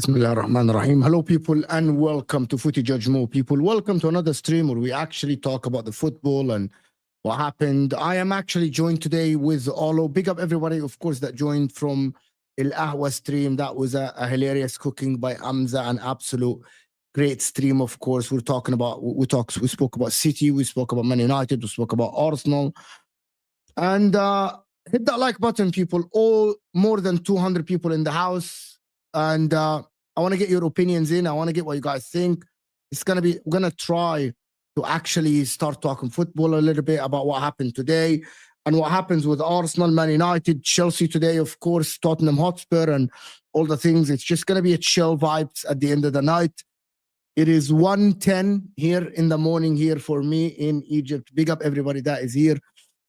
Bismillah ar-Rahman ar-Rahim. Hello, people, and welcome to Footy Judge Mo, people. Welcome to another stream where we actually talk about the football and what happened. I am actually joined today with Olo. Big up everybody, of course, that joined from El Ahwa stream. That was a hilarious cooking by Amza, an absolute great stream, of course. We spoke about City, we spoke about Man United, we spoke about Arsenal. And hit that like button, people. All more than 200 people in the house. And I want to get your opinions in. I want to get what you guys think. We're going to try to actually start talking football a little bit about what happened today and what happens with Arsenal, Man United, Chelsea today, of course, Tottenham Hotspur and all the things. It's just going to be a chill vibes at the end of the night. It is 1:10 here in the morning here for me in Egypt. Big up everybody that is here.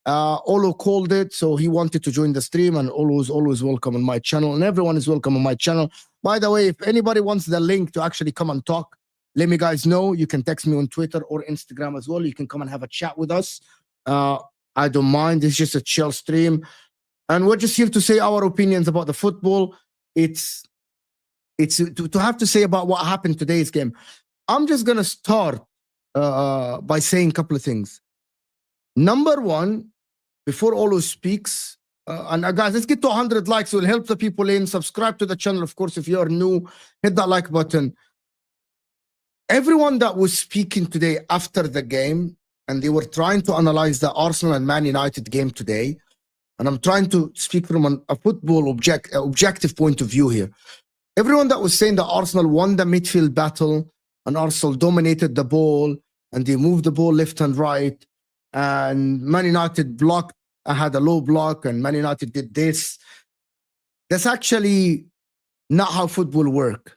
Olo called it, so he wanted to join the stream, and Olo is always welcome on my channel, and everyone is welcome on my channel. By the way, if anybody wants the link to actually come and talk, let me guys know. You can text me on Twitter or Instagram as well. You can come and have a chat with us. I don't mind. It's just a chill stream, and we're just here to say our opinions about the football. It's to have to say about what happened today's game. I'm just gonna start by saying a couple of things. Number one, before Olo speaks, and guys, let's get to 100 likes. We'll help the people in. Subscribe to the channel, of course. If you're new, hit that like button. Everyone that was speaking today after the game, and they were trying to analyze the Arsenal and Man United game today, and I'm trying to speak from a football objective point of view here. Everyone that was saying that Arsenal won the midfield battle, and Arsenal dominated the ball, and they moved the ball left and right, and Man United blocked, had a low block, and Man United did this. That's actually not how football works.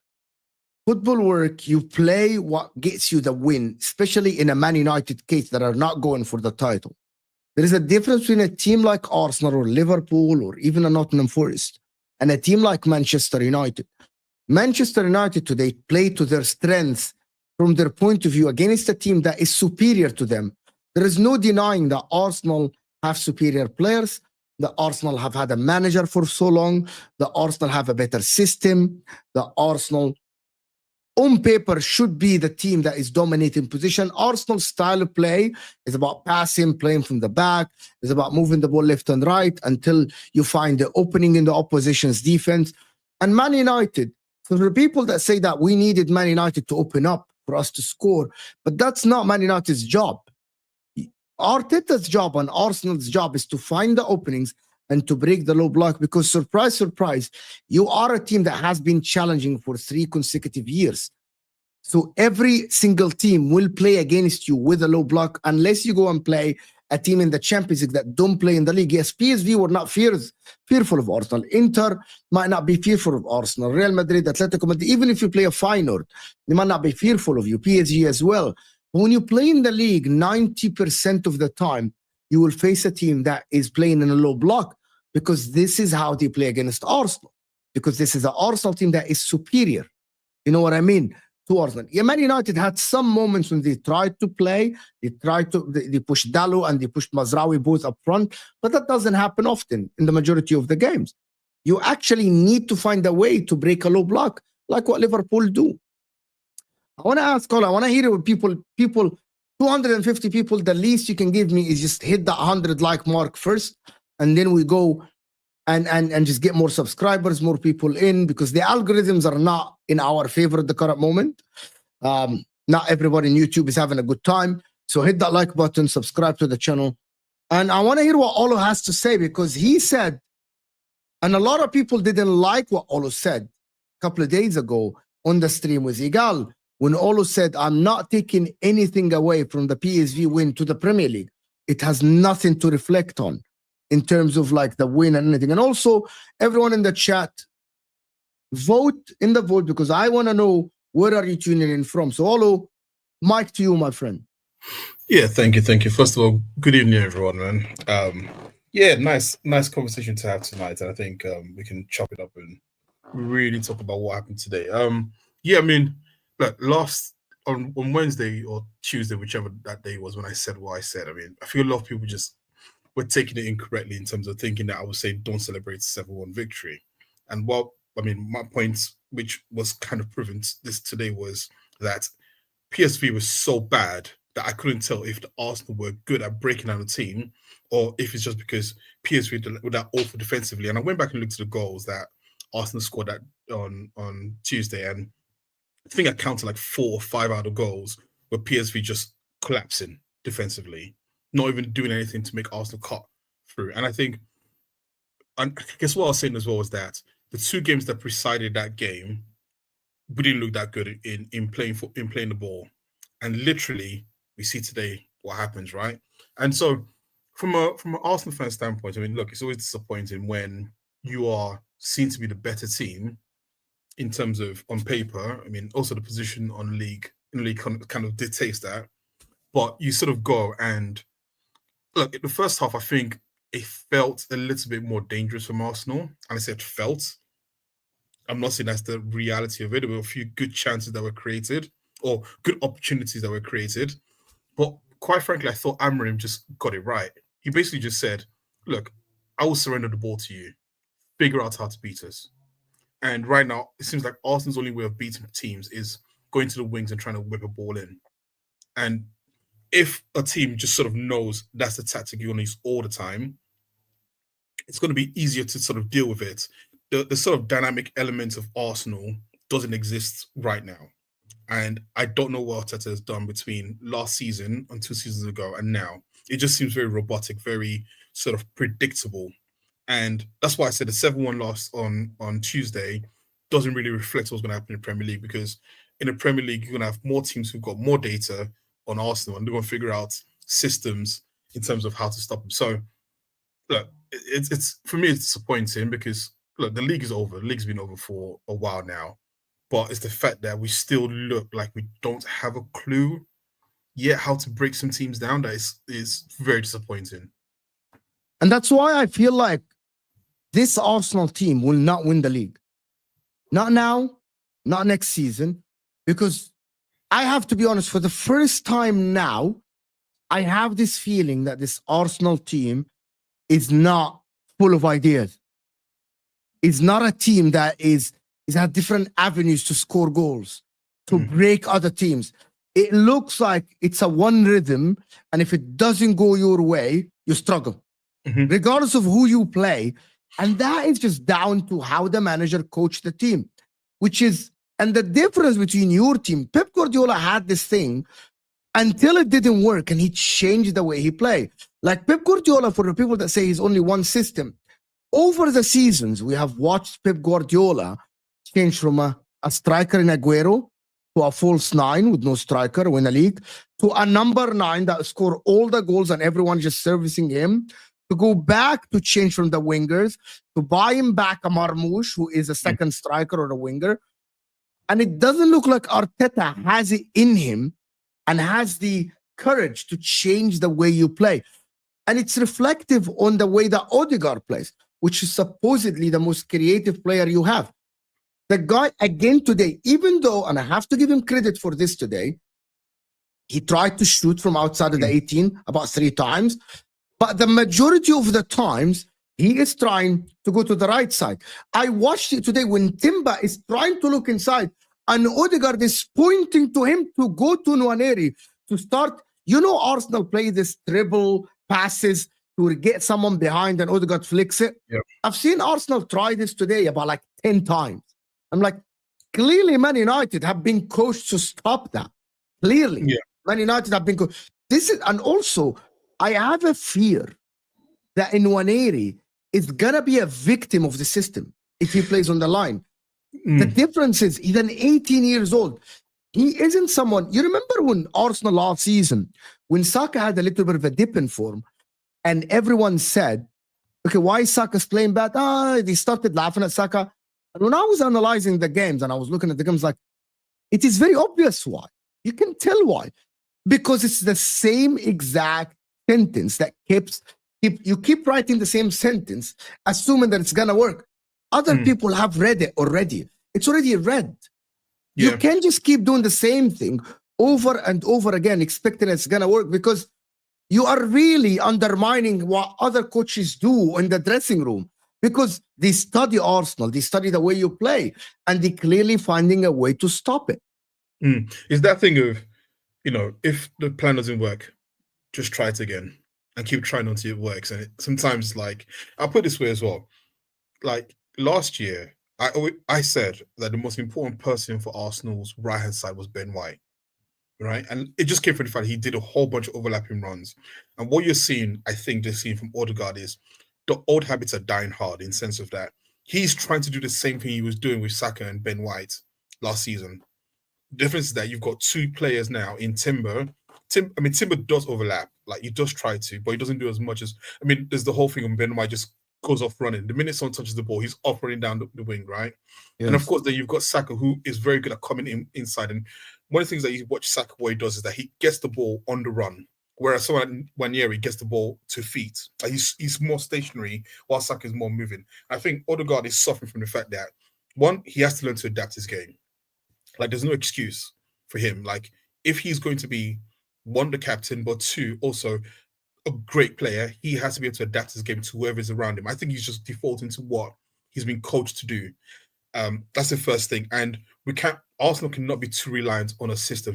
Football work, you play what gets you the win, especially in a Man United case that are not going for the title. There is a difference between a team like Arsenal or Liverpool or even a Nottingham Forest and a team like Manchester United. Manchester United today play to their strengths from their point of view against a team that is superior to them. There is no denying that Arsenal have superior players, that Arsenal have had a manager for so long, that Arsenal have a better system, that Arsenal on paper should be the team that is dominating position. Arsenal's style of play is about passing, playing from the back, is about moving the ball left and right until you find the opening in the opposition's defense. And Man United, so for the people that say that we needed Man United to open up for us to score, but that's not Man United's job. Arteta's job and Arsenal's job is to find the openings and to break the low block, because surprise, surprise, you are a team that has been challenging for 3 consecutive years. So every single team will play against you with a low block unless you go and play a team in the Champions League that don't play in the league. Yes, PSV were not fearful of Arsenal. Inter might not be fearful of Arsenal. Real Madrid, Atletico Madrid, even if you play a Feyenoord, they might not be fearful of you. PSG as well. But when you play in the league, 90% of the time, you will face a team that is playing in a low block, because this is how they play against Arsenal. Because this is an Arsenal team that is superior. You know what I mean? To Arsenal. Yeah, Man United had some moments when they tried to play, they pushed Dalot and they pushed Mazraoui both up front, but that doesn't happen often in the majority of the games. You actually need to find a way to break a low block, like what Liverpool do. I want to ask all, I want to hear it with people, 250 people, the least you can give me is just hit the 100 like mark first, and then we go and just get more subscribers, more people in, because the algorithms are not in our favor at the current moment. Not everybody on YouTube is having a good time. So hit that like button, subscribe to the channel. And I want to hear what Olo has to say, because he said, and a lot of people didn't like what Olo said a couple of days ago on the stream with Igal, when Olo said, I'm not taking anything away from the PSV win to the Premier League. It has nothing to reflect on in terms of like the win and anything. And also, everyone in the chat, vote in the vote, because I want to know where are you tuning in from. So, Olo, mic to you, my friend. Yeah, thank you. First of all, good evening, everyone, man. Yeah, nice conversation to have tonight, and I think we can chop it up and really talk about what happened today. Yeah, I mean, like last on Wednesday or Tuesday, whichever that day was, when I said what I said, I mean, I feel a lot of people just were taking it incorrectly in terms of thinking that I was saying don't celebrate 7-1 victory. And my point, which was kind of proven this today, was that PSV was so bad that I couldn't tell if the Arsenal were good at breaking down the team, or if it's just because PSV were that awful defensively. And I went back and looked at the goals that Arsenal scored on Tuesday, and I think I counted like 4 or 5 out of goals where PSV just collapsing defensively, not even doing anything to make Arsenal cut through. And I guess what I was saying as well was that the 2 games that preceded that game, we didn't look that good in playing the ball. And literally, we see today what happens, right? And so, from an Arsenal fan standpoint, I mean, look, it's always disappointing when you are seen to be the better team in terms of on paper. I mean, also the position in the league kind of dictates that. But you sort of go and look, in the first half, I think it felt a little bit more dangerous from Arsenal. And I said felt. I'm not saying that's the reality of it. There were a few good chances that were created, or good opportunities that were created. But quite frankly, I thought Amorim just got it right. He basically just said, look, I will surrender the ball to you. Figure out how to beat us. And right now, it seems like Arsenal's only way of beating teams is going to the wings and trying to whip a ball in. And if a team just sort of knows that's the tactic you want to use all the time, it's going to be easier to sort of deal with it. The sort of dynamic element of Arsenal doesn't exist right now. And I don't know what Arteta has done between last season and 2 seasons ago and now. It just seems very robotic, very sort of predictable. And that's why I said the 7-1 loss on Tuesday doesn't really reflect what's going to happen in the Premier League, because in the Premier League, you're going to have more teams who've got more data on Arsenal, and they're going to figure out systems in terms of how to stop them. So, look, it's for me, it's disappointing because, look, the league is over. The league's been over for a while now. But it's the fact that we still look like we don't have a clue yet how to break some teams down. That is very disappointing. And that's why I feel like this Arsenal team will not win the league. Not now, not next season, because I have to be honest, for the first time now, I have this feeling that this Arsenal team is not full of ideas. It's not a team that is had different avenues to score goals, to break other teams. It looks like it's a one rhythm, and if it doesn't go your way, you struggle, regardless of who you play. And that is just down to how the manager coached the team, and the difference between your team, Pep Guardiola had this thing until it didn't work, and he changed the way he played. Like Pep Guardiola, for the people that say he's only one system, over the seasons, we have watched Pep Guardiola change from a striker in Aguero to a false nine with no striker, win a league, to a number 9 that score all the goals and everyone just servicing him, to go back to change from the wingers, to buy him back a Marmoush, who is a second striker or a winger. And it doesn't look like Arteta has it in him and has the courage to change the way you play. And it's reflective on the way that Odegaard plays, which is supposedly the most creative player you have. The guy, again today, even though, and I have to give him credit for this today, he tried to shoot from outside of the 18 about 3 times, but the majority of the times, he is trying to go to the right side. I watched it today when Timber is trying to look inside, and Odegaard is pointing to him to go to Nwaneri to start. You know, Arsenal play this dribble passes to get someone behind, and Odegaard flicks it. Yep. I've seen Arsenal try this today about like 10 times. I'm like, clearly Man United have been coached to stop that. Clearly. Yeah. Man United have been coached. And also, I have a fear that Nwaneri is going to be a victim of the system if he plays on the line. The difference is he's an 18 years old. He isn't someone, you remember when Arsenal last season, when Saka had a little bit of a dip in form, and everyone said, okay, why is Saka's playing bad? They started laughing at Saka. And when I was analyzing the games and I was looking at the games, like, it is very obvious why. You can tell why. Because it's the same exact sentence that you keep writing the same sentence, assuming that it's going to work. Other people have read it already. It's already read. Yeah. You can't just keep doing the same thing over and over again, expecting it's going to work, because you are really undermining what other coaches do in the dressing room, because they study Arsenal, they study the way you play, and they're clearly finding a way to stop it. Is that thing of, if the plan doesn't work, just try it again and keep trying until it works. And sometimes, like, I'll put it this way as well. Like last year, I said that the most important person for Arsenal's right-hand side was Ben White, right? And it just came from the fact he did a whole bunch of overlapping runs. And what you're seeing, I think, they're seeing from Odegaard is the old habits are dying hard, in the sense of that he's trying to do the same thing he was doing with Saka and Ben White last season. The difference is that you've got 2 players now in Timber. Timber does overlap, like he does try to, but he doesn't do as much as, there's the whole thing on Ben White just goes off running. The minute someone touches the ball, he's off running down the wing, right? Yes. And of course, then you've got Saka, who is very good at coming inside. And one of the things that you watch Saka, what he does is that he gets the ball on the run, whereas someone like Nwaneri gets the ball to feet. Like he's more stationary, while Saka is more moving. I think Odegaard is suffering from the fact that, one, he has to learn to adapt his game. Like, there's no excuse for him. Like, if he's going to be, 1, the captain, but 2, also a great player, he has to be able to adapt his game to whoever is around him. I think he's just defaulting to what he's been coached to do. That's the first thing. And Arsenal cannot be too reliant on a system.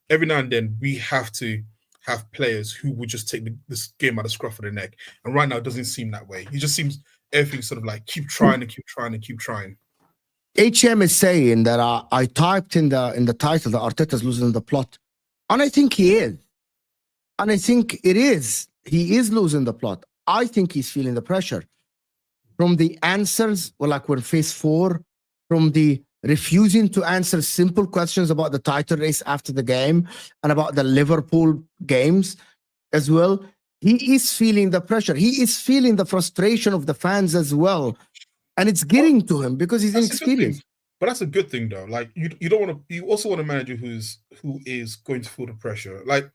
Every now and then, we have to have players who would just take this game out of the scruff of the neck. And right now, it doesn't seem that way. It just seems everything sort of like keep trying and keep trying and keep trying. HM is saying that I typed in the title that Arteta's losing the plot. And I think he is. And I think it is. He is losing the plot. I think he's feeling the pressure. From the answers, like we're phase 4, from the refusing to answer simple questions about the title race after the game and about the Liverpool games as well. He is feeling the pressure. He is feeling the frustration of the fans as well. And it's getting to him because he's inexperienced. But that's a good thing, though. Like, you don't want to. You also want a manager who is going to feel the pressure. Like,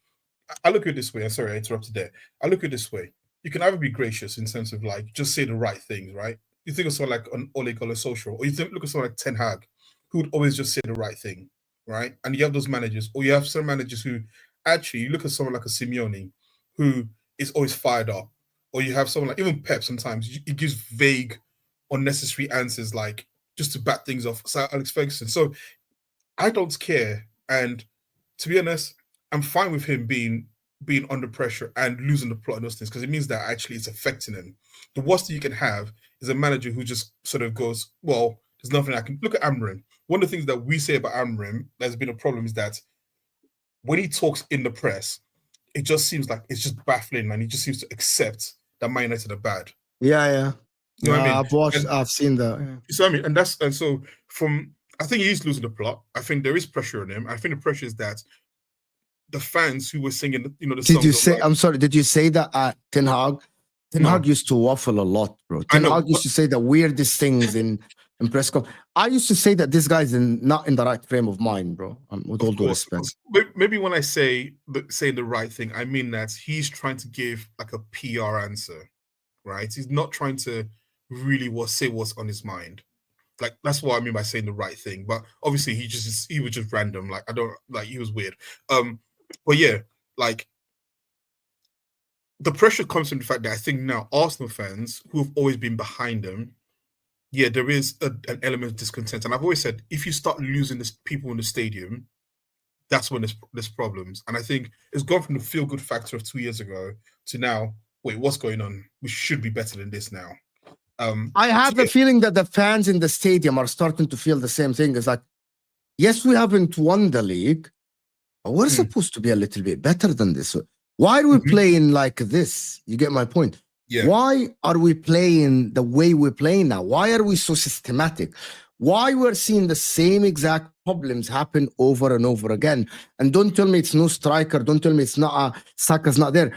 I look at it this way. I'm sorry, I interrupted there. I look at it this way. You can either be gracious in terms of like just say the right things, right? You think of someone like an Ole Gunnar Solskjaer, or look at someone like Ten Hag, who would always just say the right thing, right? And you have those managers, or you have some managers who actually, you look at someone like a Simeone, who is always fired up, or you have someone like even Pep. Sometimes he gives vague, unnecessary answers, like just to bat things off. So Alex Ferguson. So I don't care, and to be honest, I'm fine with him being under pressure and losing the plot and those things, because it means that actually it's affecting him. The worst thing you can have is a manager who just sort of goes, well, there's nothing I can. Look at Amorim. One of the things that we say about Amorim that's been a problem is that when he talks in the press, it just seems like it's just baffling, and he just seems to accept that Man United are bad. Yeah. You know what I mean? I've watched. And I've seen that. Yeah. so I mean, and so from I think he's losing the plot. I think there is pressure on him. I think the pressure is that the fans who were singing, the Did songs you of say? like, I'm sorry. Did you say that Ten Hag? Ten no, Hag used to waffle a lot, bro. I Ten know, Hag used to say the weirdest things in press conference. I used to say that this guy's not in the right frame of mind, bro. With all of due course. respect. Maybe when I say saying the right thing, I mean that he's trying to give like a PR answer, right? He's not trying to really say what's on his mind. Like that's what I mean by saying the right thing. But obviously he was just random. Like I don't like he was weird. But yeah, like the pressure comes from the fact that I think now Arsenal fans who have always been behind them, yeah, there is an element of discontent. And I've always said if you start losing people in the stadium, that's when there's problems. And I think it's gone from the feel good factor of 2 years ago to now, wait, what's going on? We should be better than this now. I have the feeling that the fans in the stadium are starting to feel the same thing. It's like, yes, we haven't won the league, but we're supposed to be a little bit better than this. Why are we playing like this? You get my point? Yeah. Why are we playing the way we're playing now? Why are we so systematic? Why we're seeing the same exact problems happen over and over again? And don't tell me it's no striker. Don't tell me it's not Saka's not there.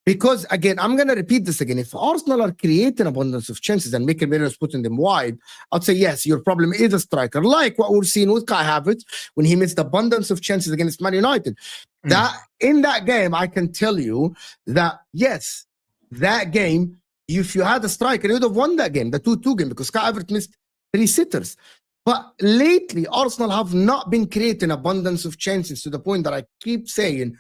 Because again, I'm going to repeat this again. If Arsenal are creating abundance of chances and Mikel is putting them wide, I'd say, yes, your problem is a striker. Like what we're seeing with Kai Havertz when he missed abundance of chances against Man United. That in that game, I can tell you that, yes, that game, if you had a striker, you would have won that game, the 2-2 game, because Kai Havertz missed 3 sitters. But lately, Arsenal have not been creating abundance of chances to the point that I keep saying,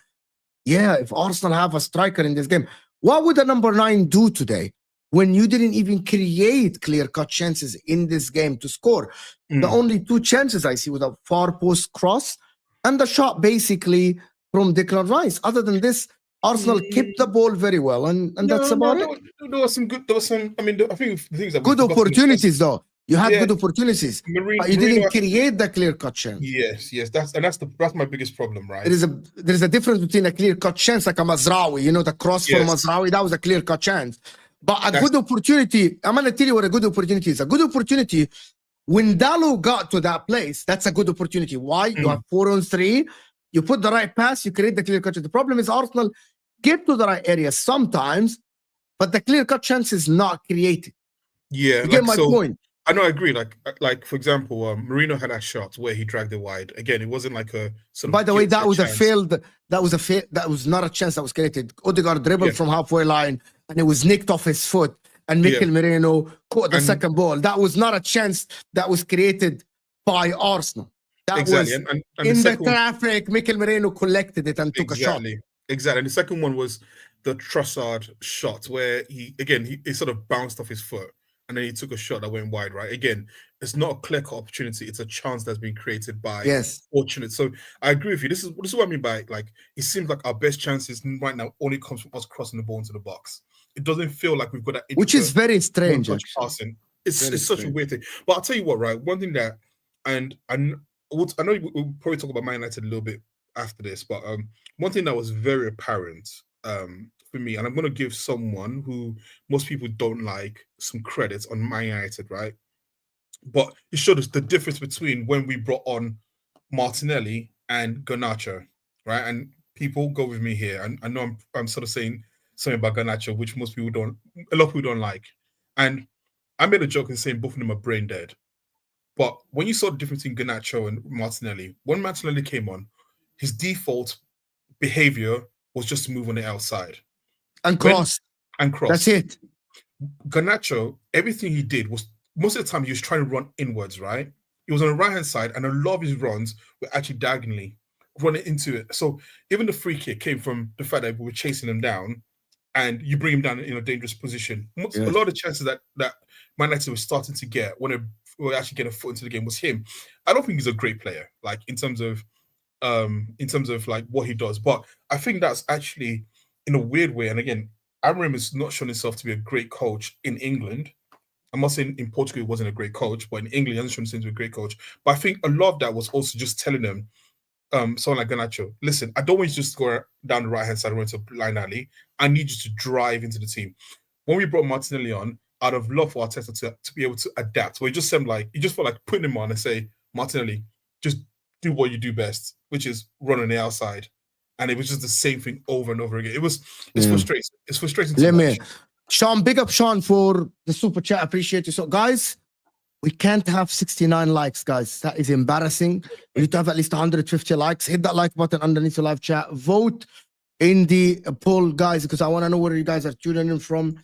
yeah, if Arsenal have a striker in this game, what would the number 9 do today when you didn't even create clear-cut chances in this game to score? The only 2 chances I see with a far post cross and the shot basically from Declan Rice. Other than this, Arsenal kept the ball very well, and that's about it. There was some. I mean, I think the things that good opportunities though. You had good opportunities, but you didn't create the clear-cut chance. Yes, that's my biggest problem, right? There is a difference between a clear-cut chance like a Mazraoui, the cross for Mazraoui, that was a clear-cut chance. But good opportunity, I'm going to tell you what a good opportunity is. A good opportunity, when Dalot got to that place, that's a good opportunity. Why? You have 4-on-3, you put the right pass, you create the clear-cut chance. The problem is Arsenal get to the right area sometimes, but the clear-cut chance is not created. Yeah. You get my point? I know, I agree. Like for example, Mourinho had that shot where he dragged it wide. Again, it wasn't like a sort of. By the way, that was that was not a chance that was created. Odegaard dribbled from halfway line and it was nicked off his foot, and Mikel Merino caught the second ball. That was not a chance that was created by Arsenal. That was and in the traffic. Mikel Merino collected it and took a shot. Exactly. And the second one was the Trossard shot where he sort of bounced off his foot. And then he took a shot that went wide, right? Again, it's not a clear-cut opportunity. It's a chance that's been created by fortunate. So I agree with you. This is what I mean by, like, it seems like our best chances right now only comes from us crossing the ball into the box. It doesn't feel like we've got that. Which is very strange, passing. It's such a weird thing. But I'll tell you what, right? One thing that, and I know we'll probably talk about Man United a little bit after this, but one thing that was very apparent for me, and I'm going to give someone who most people don't like some credits on Man United, right? But it showed us the difference between when we brought on Martinelli and Garnacho, right? And people go with me here, and I know I'm sort of saying something about Garnacho, which a lot of people don't like. And I made a joke in saying both of them are brain dead. But when you saw the difference between Garnacho and Martinelli, when Martinelli came on, his default behavior was just to move on the outside. And cross. That's it. Garnacho, everything he did was, most of the time he was trying to run inwards, right? He was on the right-hand side, and a lot of his runs were actually diagonally running into it. So even the free kick came from the fact that we were chasing him down, and you bring him down in a dangerous position. A lot of the chances that Man United was starting to get when they were actually getting a foot into the game was him. I don't think he's a great player, like in terms of like what he does, but I think that's actually, in a weird way, and again, Amorim has not shown himself to be a great coach in England. I'm not saying in Portugal he wasn't a great coach, but in England he hasn't shown himself to be a great coach. But I think a lot of that was also just telling them, someone like Garnacho, listen, I don't want you to just go down the right-hand side and run into a blind alley. I need you to drive into the team. when we brought Martinelli on, I'd have loved for Arteta to be able to adapt. Where he just felt like putting him on and say, Martinelli, just do what you do best, which is run on the outside. And it was just the same thing over and over again. It's frustrating. It's frustrating to watch. Sean, big up Sean for the super chat. Appreciate you. So, guys, we can't have 69 likes, guys. That is embarrassing. We need to have at least 150 likes. Hit that like button underneath the live chat. Vote in the poll, guys, because I want to know where you guys are tuning in from.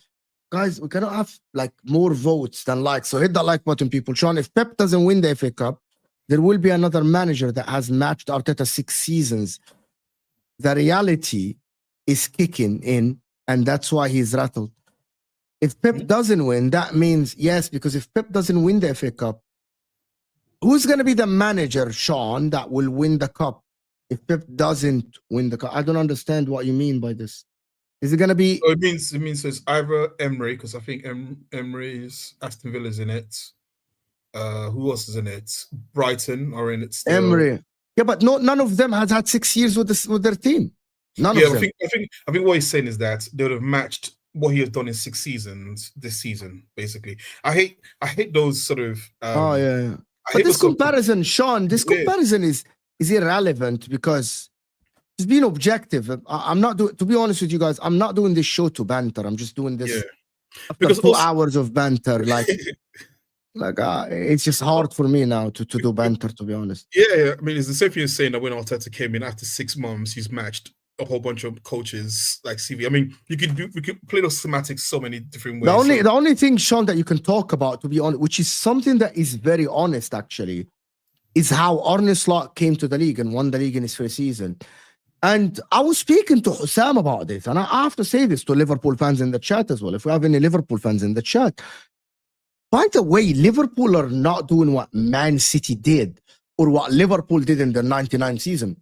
Guys, we cannot have like more votes than likes. So hit that like button, people. Sean, if Pep doesn't win the FA Cup, there will be another manager that has matched Arteta 6 seasons. The reality is kicking in, and that's why he's rattled. If Pep doesn't win, that means yes, because if Pep doesn't win the FA Cup, who's going to be the manager, Sean, that will win the cup if Pep doesn't win the cup? I don't understand what you mean by this. Is it going to be... So it means it's either Emery, because I think Emery's Aston Villa's in it. Who else is in it? Brighton are in it still. Emery. Yeah, but none of them has had 6 years with their team. None of them. I think what he's saying is that they would have matched what he has done in 6 seasons this season, basically. I hate those sort of But this comparison, Sean, comparison is irrelevant because it's being objective. I'm not doing, to be honest with you guys, I'm not doing this show to banter. I'm just doing this because 2 hours of banter. Like it's just hard for me now to do banter, to be honest. Yeah. I mean, it's the same thing as saying that when Arteta came in after 6 months, he's matched a whole bunch of coaches like CV. I mean, we could play those semantics so many different ways. The only thing, Sean, that you can talk about, to be honest, which is something that is very honest actually, is how Arne Slot came to the league and won the league in his first season. And I was speaking to Hussam about this, and I have to say this to Liverpool fans in the chat as well, if we have any Liverpool fans in the chat. By the way, Liverpool are not doing what Man City did or what Liverpool did in the 99 season.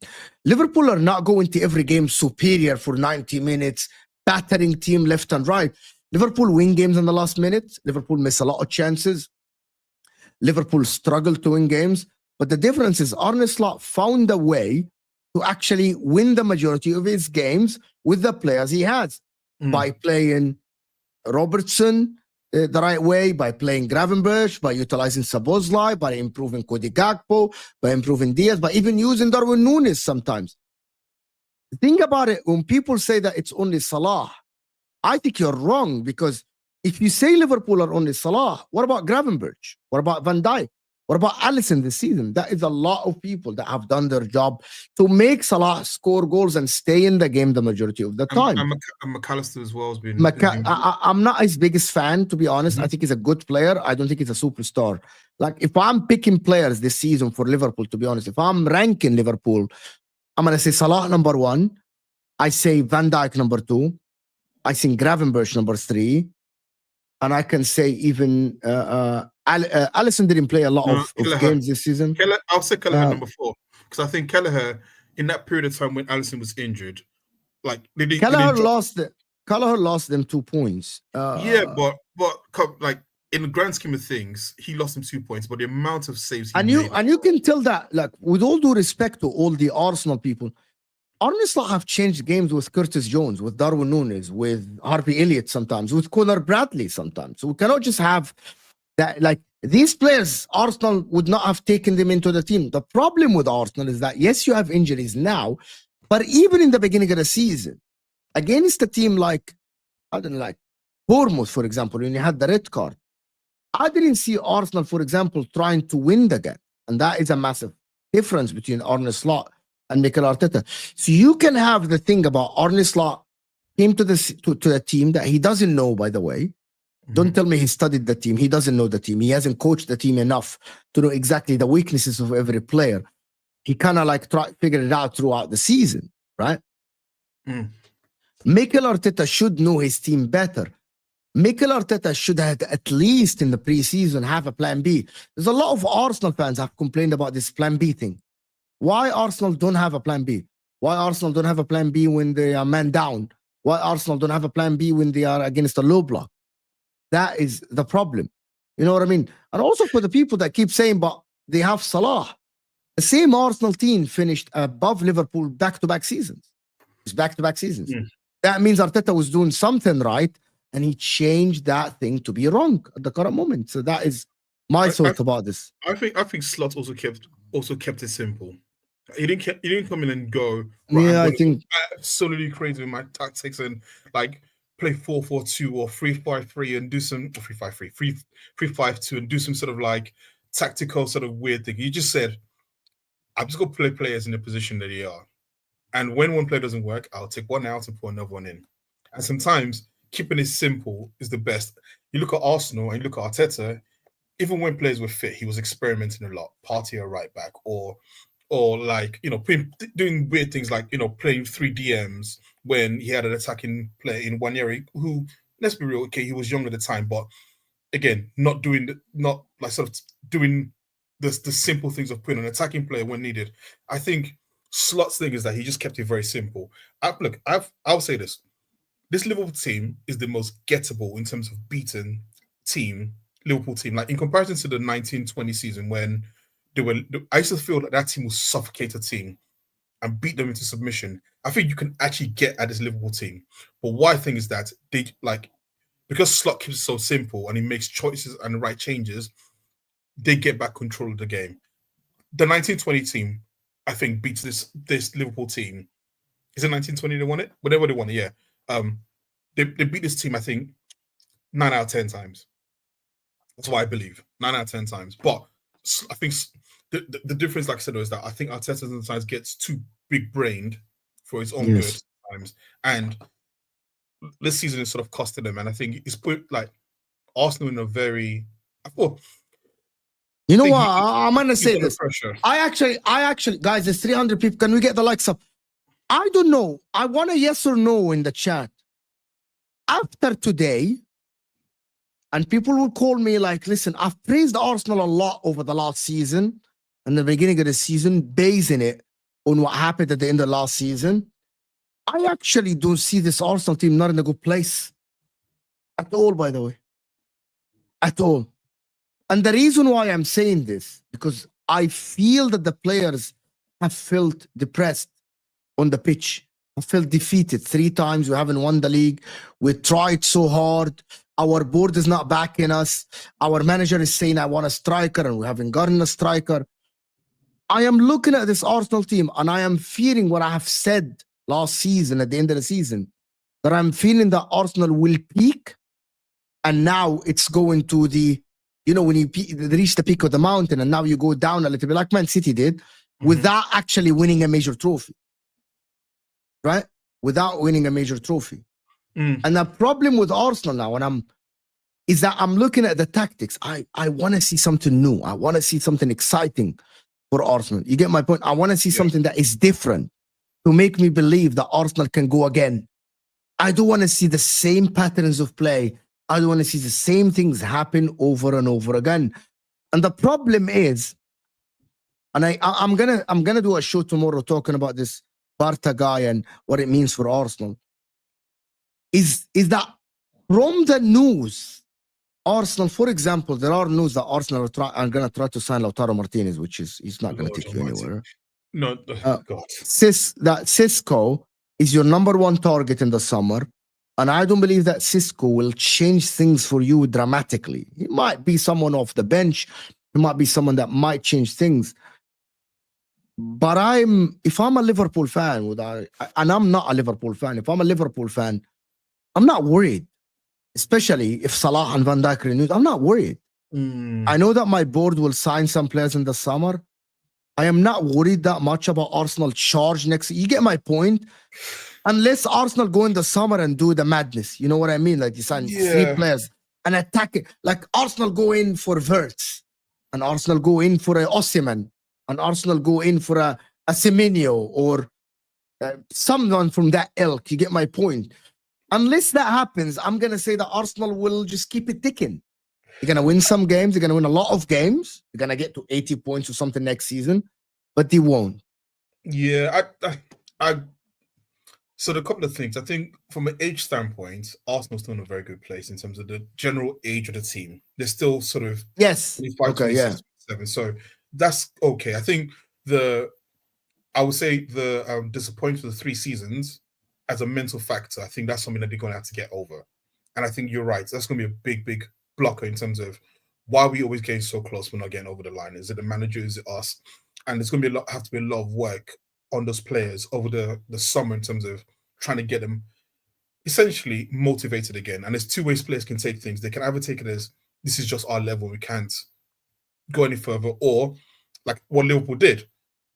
Liverpool are not going to every game superior for 90 minutes, battering team left and right. Liverpool win games in the last minute. Liverpool miss a lot of chances. Liverpool struggle to win games. But the difference is Arne Slot found a way to actually win the majority of his games with the players he has by playing Robertson the right way, by playing Gravenberch, by utilizing Szoboszlai, by improving Cody Gakpo, by improving Diaz, by even using Darwin Núñez sometimes. Think about it, when people say that it's only Salah, I think you're wrong, because if you say Liverpool are only Salah, what about Gravenberch? What about Van Dijk? What about Alisson this season? That is a lot of people that have done their job to make Salah score goals and stay in the game the majority of the time. And McAllister as well has been... I'm not his biggest fan, to be honest. I think he's a good player. I don't think he's a superstar. Like, if I'm picking players this season for Liverpool, to be honest, if I'm ranking Liverpool, I'm going to say Salah number 1. I say Van Dijk number 2. I think Gravenberch number 3. And I can say even... Alisson didn't play a lot of games this season. I'll say Kelleher number 4, because I think Kelleher, in that period of time when Alisson was injured, like Kelleher lost them 2 points. But like in the grand scheme of things, he lost them 2 points. But the amount of saves he made, and you can tell that, like, with all due respect to all the Arsenal people, Arne Slot have changed games with Curtis Jones, with Darwin Núñez, with Harvey Elliott sometimes, with Conor Bradley sometimes. So we cannot just have that, like, these players, Arsenal would not have taken them into the team. The problem with Arsenal is that, yes, you have injuries now, but even in the beginning of the season, against a team like, I don't know, like Bournemouth, for example, when you had the red card, I didn't see Arsenal, for example, trying to win the game. And that is a massive difference between Arne Slot and Mikel Arteta. So you can have the thing about Arne Slot came to the team that he doesn't know, by the way. Don't tell me he studied the team. He doesn't know the team. He hasn't coached the team enough to know exactly the weaknesses of every player. He kind of like figured it out throughout the season, right? Mikel Arteta should know his team better. Mikel Arteta should have, at least in the preseason, have a plan B. There's a lot of Arsenal fans have complained about this plan B thing. Why Arsenal don't have a plan B? Why Arsenal don't have a plan B when they are man down? Why Arsenal don't have a plan B when they are against a low block? That is the problem. You know what I mean? And also for the people that keep saying, but they have Salah. The same Arsenal team finished above Liverpool back-to-back seasons. It's back-to-back seasons. That means Arteta was doing something right, and he changed that thing to be wrong at the current moment. So that is my thought about this. I think Slot also kept it simple. He didn't come in and go, right, Yeah, I'm I think absolutely crazy with my tactics and like play 4-4-2 or 3-5-3 and do some 3-5-3, 3-5-2 and do some sort of like tactical sort of weird thing. He just said, I'm just gonna play players in the position that they are. And when one player doesn't work, I'll take one out and put another one in. And sometimes keeping it simple is the best. You look at Arsenal and you look at Arteta, even when players were fit, he was experimenting a lot. Partey a right back, or like doing weird things like playing 3 DMs when he had an attacking player in Wanyeri who, let's be real, okay, he was young at the time, but again, not doing the simple things of putting an attacking player when needed. I think Slot's thing is that he just kept it very simple. I'll say this: this Liverpool team is the most gettable in terms of beaten Liverpool team. Like in comparison to the 1920 season when I used to feel like that team will suffocate a team and beat them into submission. I think you can actually get at this Liverpool team. But what I think is that they because Slot keeps it so simple and he makes choices and the right changes, they get back control of the game. The 1920 team, I think, beats this Liverpool team. Is it 1920 they won it? Whatever they won it, yeah. They beat this team, I think, 9 out of 10 times. That's what I believe. 9 out of 10 times. But I think the difference, like I said, is that I think Arteta sometimes gets too big-brained for his own good sometimes. And this season is sort of costing them. And I think it's put like Arsenal in a very... You know what? I'm going to say this. I actually, guys, there's 300 people. Can we get the likes up? I don't know. I want a yes or no in the chat. After today, and people will call me like, listen, I've praised Arsenal a lot over the last season and the beginning of the season, basing it on what happened at the end of last season. I actually don't see this Arsenal team not in a good place at all, by the way. At all. And the reason why I'm saying this, because I feel that the players have felt depressed on the pitch. I felt defeated 3 times. We haven't won the league. We tried so hard. Our board is not backing us. Our manager is saying, I want a striker, and we haven't gotten a striker. I am looking at this Arsenal team, and I am feeling what I have said last season, at the end of the season, that I'm feeling that Arsenal will peak, and now it's going to the, when you reach the peak of the mountain, and now you go down a little bit, like Man City did, without actually winning a major trophy. Right? Without winning a major trophy. And the problem with Arsenal now, is that I'm looking at the tactics. I want to see something new. I want to see something exciting for Arsenal. You get my point? I want to see something that is different to make me believe that Arsenal can go again. I don't want to see the same patterns of play. I don't want to see the same things happen over and over again. And the problem is, and I'm gonna do a show tomorrow talking about this Barta guy and what it means for Arsenal. Is that from the news, Arsenal, for example, there are news that Arsenal are going to try to sign Lautaro Martinez, which is he's not going to take you anywhere. No, God. Cisco is your number 1 target in the summer, and I don't believe that Cisco will change things for you dramatically. He might be someone off the bench. He might be someone that might change things. But if I'm a Liverpool fan, and I'm not a Liverpool fan, if I'm a Liverpool fan, I'm not worried, especially if Salah and Van Dijk renewed. I'm not worried. I know that my board will sign some players in the summer. I am not worried that much about Arsenal charge next. You get my point? Unless Arsenal go in the summer and do the madness. You know what I mean? Like you sign 3 players and attack it. Like Arsenal go in for Wirtz, and Arsenal go in for a Osimhen, and Arsenal go in for a Semenyo or someone from that ilk. You get my point? Unless that happens, I'm going to say that Arsenal will just keep it ticking. They're going to win some games. They're going to win a lot of games. They're going to get to 80 points or something next season, but they won't. Yeah, so a couple of things. I think from an age standpoint, Arsenal's still in a very good place in terms of the general age of the team. They're still sort of 25, 26, 27. So that's okay. I think I would say the disappointment of the 3 seasons as a mental factor, I think that's something that they're going to have to get over. And I think you're right. That's going to be a big, big blocker in terms of why we always getting so close. We're not getting over the line. Is it the manager? Is it us? And there's going to be have to be a lot of work on those players over the summer in terms of trying to get them essentially motivated again. And there's two ways players can take things. They can either take it as this is just our level, we can't go any further, or like what Liverpool did.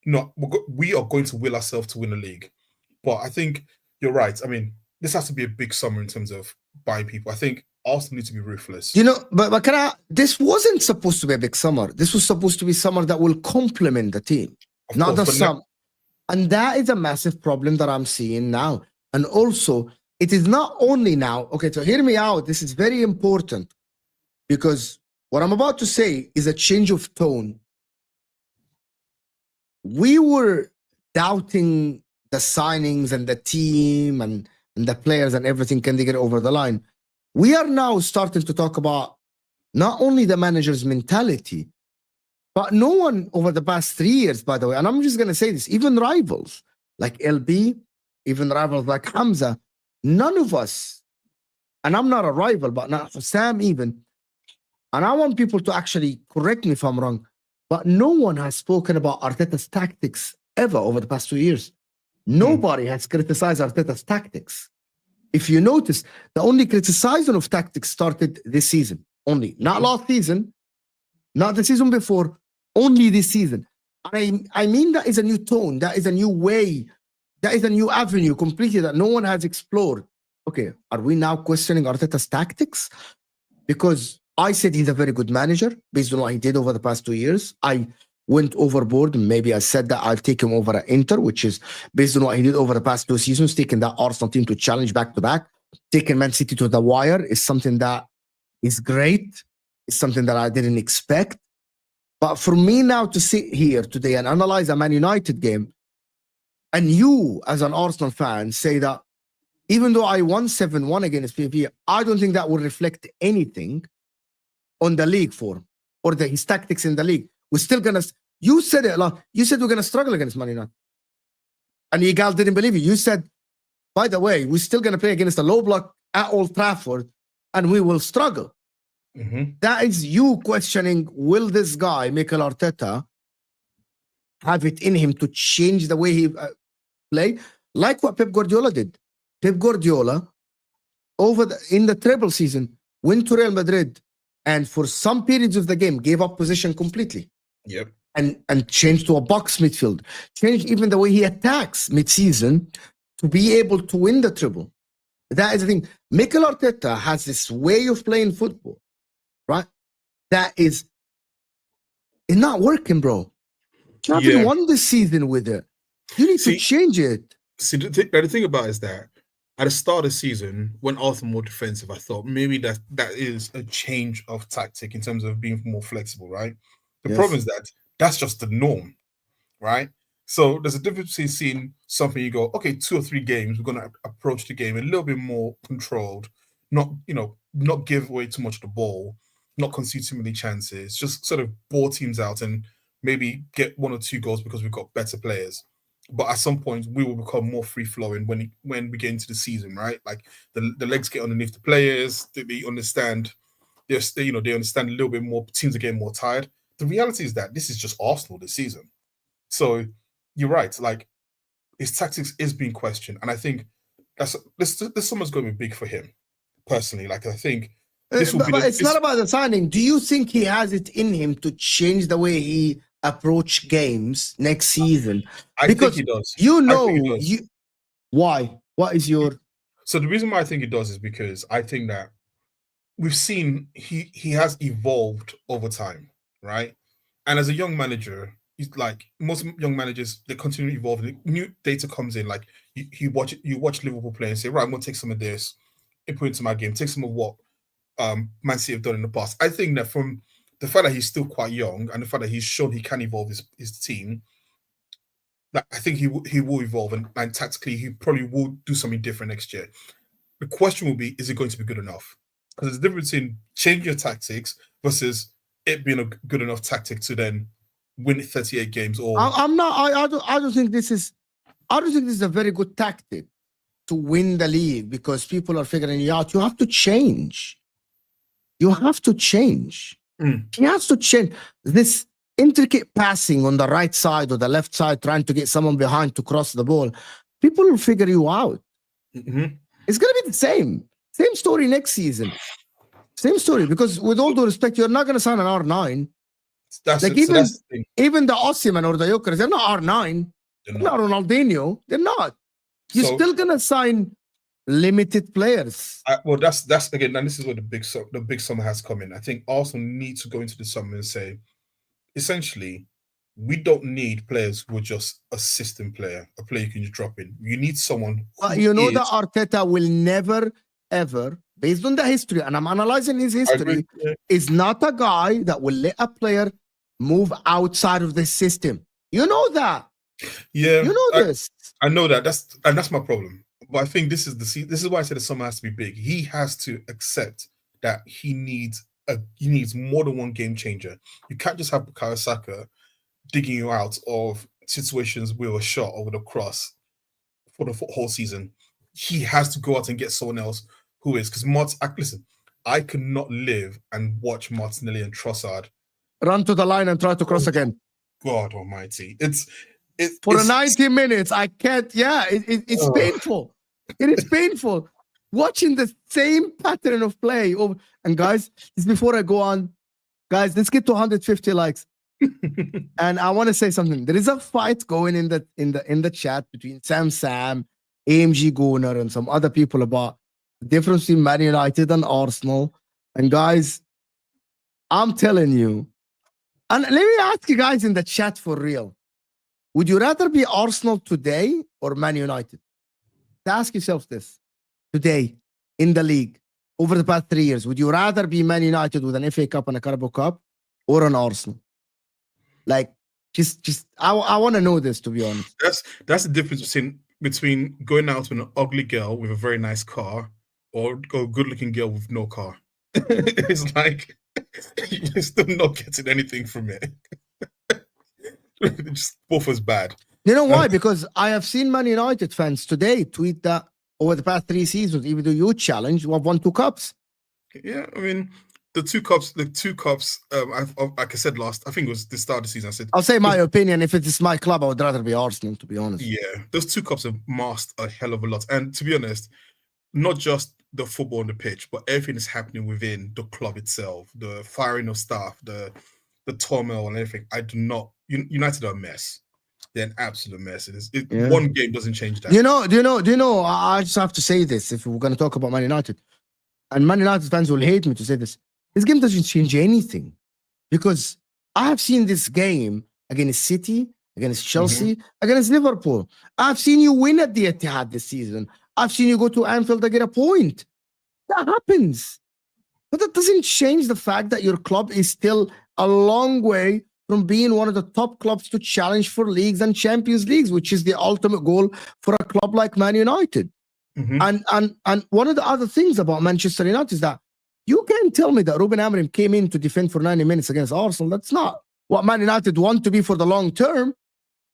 No, we are going to will ourselves to win the league. But I think you're right. I mean, this has to be a big summer in terms of buying people. I think Arsenal need to be ruthless. But this wasn't supposed to be a big summer. This was supposed to be summer that will complement the team, not the summer. And that is a massive problem that I'm seeing now. And also, it is not only now. Okay, so hear me out. This is very important because what I'm about to say is a change of tone. We were doubting the signings and the team and the players and everything. Can they get over the line? We are now starting to talk about not only the manager's mentality, but no one over the past 3 years, by the way, and I'm just going to say this, even rivals like LB, even rivals like Hamza, none of us, and I'm not a rival, but not Sam even, and I want people to actually correct me if I'm wrong, but no one has spoken about Arteta's tactics ever over the past 2 years. Nobody has criticized Arteta's tactics. If you notice, the only criticism of tactics started this season. Only. Not last season, not the season before, only this season. I mean that is a new tone, that is a new way, that is a new avenue completely that no one has explored. Okay, are we now questioning Arteta's tactics? Because I said he's a very good manager based on what he did over the past 2 years. I went overboard. Maybe I said that I'll take him over at Inter, which is based on what he did over the past 2 seasons, taking that Arsenal team to challenge back-to-back, taking Man City to the wire is something that is great. It's something that I didn't expect. But for me now to sit here today and analyze a Man United game, and you as an Arsenal fan say that even though I won 7-1 against PSV, I don't think that will reflect anything on the league form or his tactics in the league. We're still going to... You said it, you said we're going to struggle against Man United. And Igal didn't believe you. You said, by the way, we're still going to play against a low block at Old Trafford and we will struggle. Mm-hmm. That is you questioning, will this guy, Mikel Arteta, have it in him to change the way he play? Like what Pep Guardiola did. Pep Guardiola, in the treble season, went to Real Madrid and for some periods of the game gave up position completely. Yep. And changed to a box midfield. Changed even the way he attacks mid-season to be able to win the treble. That is the thing. Mikel Arteta has this way of playing football, right? That is not working, bro. You haven't won this season with it. You need to change it. See, the thing about it is that at the start of the season, when Arsenal were more defensive, I thought maybe that is a change of tactic in terms of being more flexible, right? The problem is that that's just the norm, right? So there's a difference between seeing something you go, okay, 2 or 3 games, we're going to approach the game a little bit more controlled, not give away too much of the ball, not concede too many chances, just sort of bore teams out and maybe get 1 or 2 goals because we've got better players. But at some point, we will become more free-flowing when we get into the season, right? Like the legs get underneath the players, they understand, they understand a little bit more, teams are getting more tired. The reality is that this is just Arsenal this season. So you're right, like his tactics is being questioned. And I think this summer's going to be big for him, personally. Like I think this will be... It's not about the signing. Do you think he has it in him to change the way he approach games next season? I think he does. Why? What is your... So the reason why I think he does is because I think that we've seen he has evolved over time, right? And as a young manager, he's like most young managers, they continue evolving. New data comes in, like you watch Liverpool play and say, right, I'm gonna take some of this and put it into my game, take some of what Man City have done in the past. I think that from the fact that he's still quite young and the fact that he's shown he can evolve his team, that I think he will evolve and tactically he probably will do something different next year. The question will be, is it going to be good enough? Because there's a difference in changing your tactics versus it being a good enough tactic to then win 38 games. Or I don't think this is a very good tactic. to win the league because people are figuring you out, you have to change. You have to change. He has to change. This intricate passing on the right side or the left side, trying to get someone behind to cross the ball, people will figure you out. It's going to be the same story next season. Same story, because with all due respect, you're not going to sign an R9. That's like the thing. Even the Osimhen or the Jokers, they're not R9. They're not Ronaldinho. They're not. You're still going to sign limited players. Well, that's again, and this is where the big summer has come in. I think Arsenal need to go into the summer and say, essentially, we don't need players who are just a system player, a player you can just drop in. You need someone. You know that Arteta will never, ever, based on the history, and I'm analyzing his history, is not a guy that will let a player move outside of the system. You know that. Yeah, you know this. I know that. That's my problem. But I think this is why I said the summer has to be big. He has to accept that he needs more than one game changer. You can't just have Bukayo Saka digging you out of situations with a shot or with a cross for the whole season. He has to go out and get someone else who is, because listen, I cannot live and watch Martinelli and Trossard run to the line and try to cross again. God almighty. It's for 90 minutes. I can't. Yeah, it's painful. It is painful watching the same pattern of play. And guys, this before I go on, guys, let's get to 150 likes. And I want to say something. There is a fight going in the chat between Sam, AMG Gunnar, and some other people about the difference between Man United and Arsenal. And guys, I'm telling you, and let me ask you guys in the chat for real. Would you rather be Arsenal today or Man United? Ask yourself this. Today, in the league, over the past 3 years, would you rather be Man United with an FA Cup and a Carabao Cup or an Arsenal? Like, I want to know this, to be honest. That's the difference between going out with an ugly girl with a very nice car or a good-looking girl with no car. It's like you're still not getting anything from it. Just both as bad. You know why? Because I have seen Man United fans today tweet that over the past 3 seasons, even though you challenge, we have won 2 cups. Yeah, I mean, the two cups. Like I said I think it was the start of the season. I said, I'll say my opinion. If it is my club, I would rather be Arsenal, to be honest. Yeah, those 2 cups have masked a hell of a lot. And to be honest, not just the football on the pitch, but everything that's happening within the club itself, the firing of staff, the turmoil and everything. United are a mess. They're an absolute mess. One game doesn't change that. Do you know? I just have to say this if we're going to talk about Man United, and Man United fans will hate me to say this. This game doesn't change anything, because I have seen this game against City, against Chelsea, against Liverpool. I've seen you win at the Etihad this season. I've seen you go to Anfield and get a point. That happens, but that doesn't change the fact that your club is still a long way from being one of the top clubs to challenge for leagues and Champions Leagues, which is the ultimate goal for a club like Man United. And one of the other things about Manchester United is that you can't tell me that Ruben Amorim came in to defend for 90 minutes against Arsenal. That's not what Man United want to be for the long term.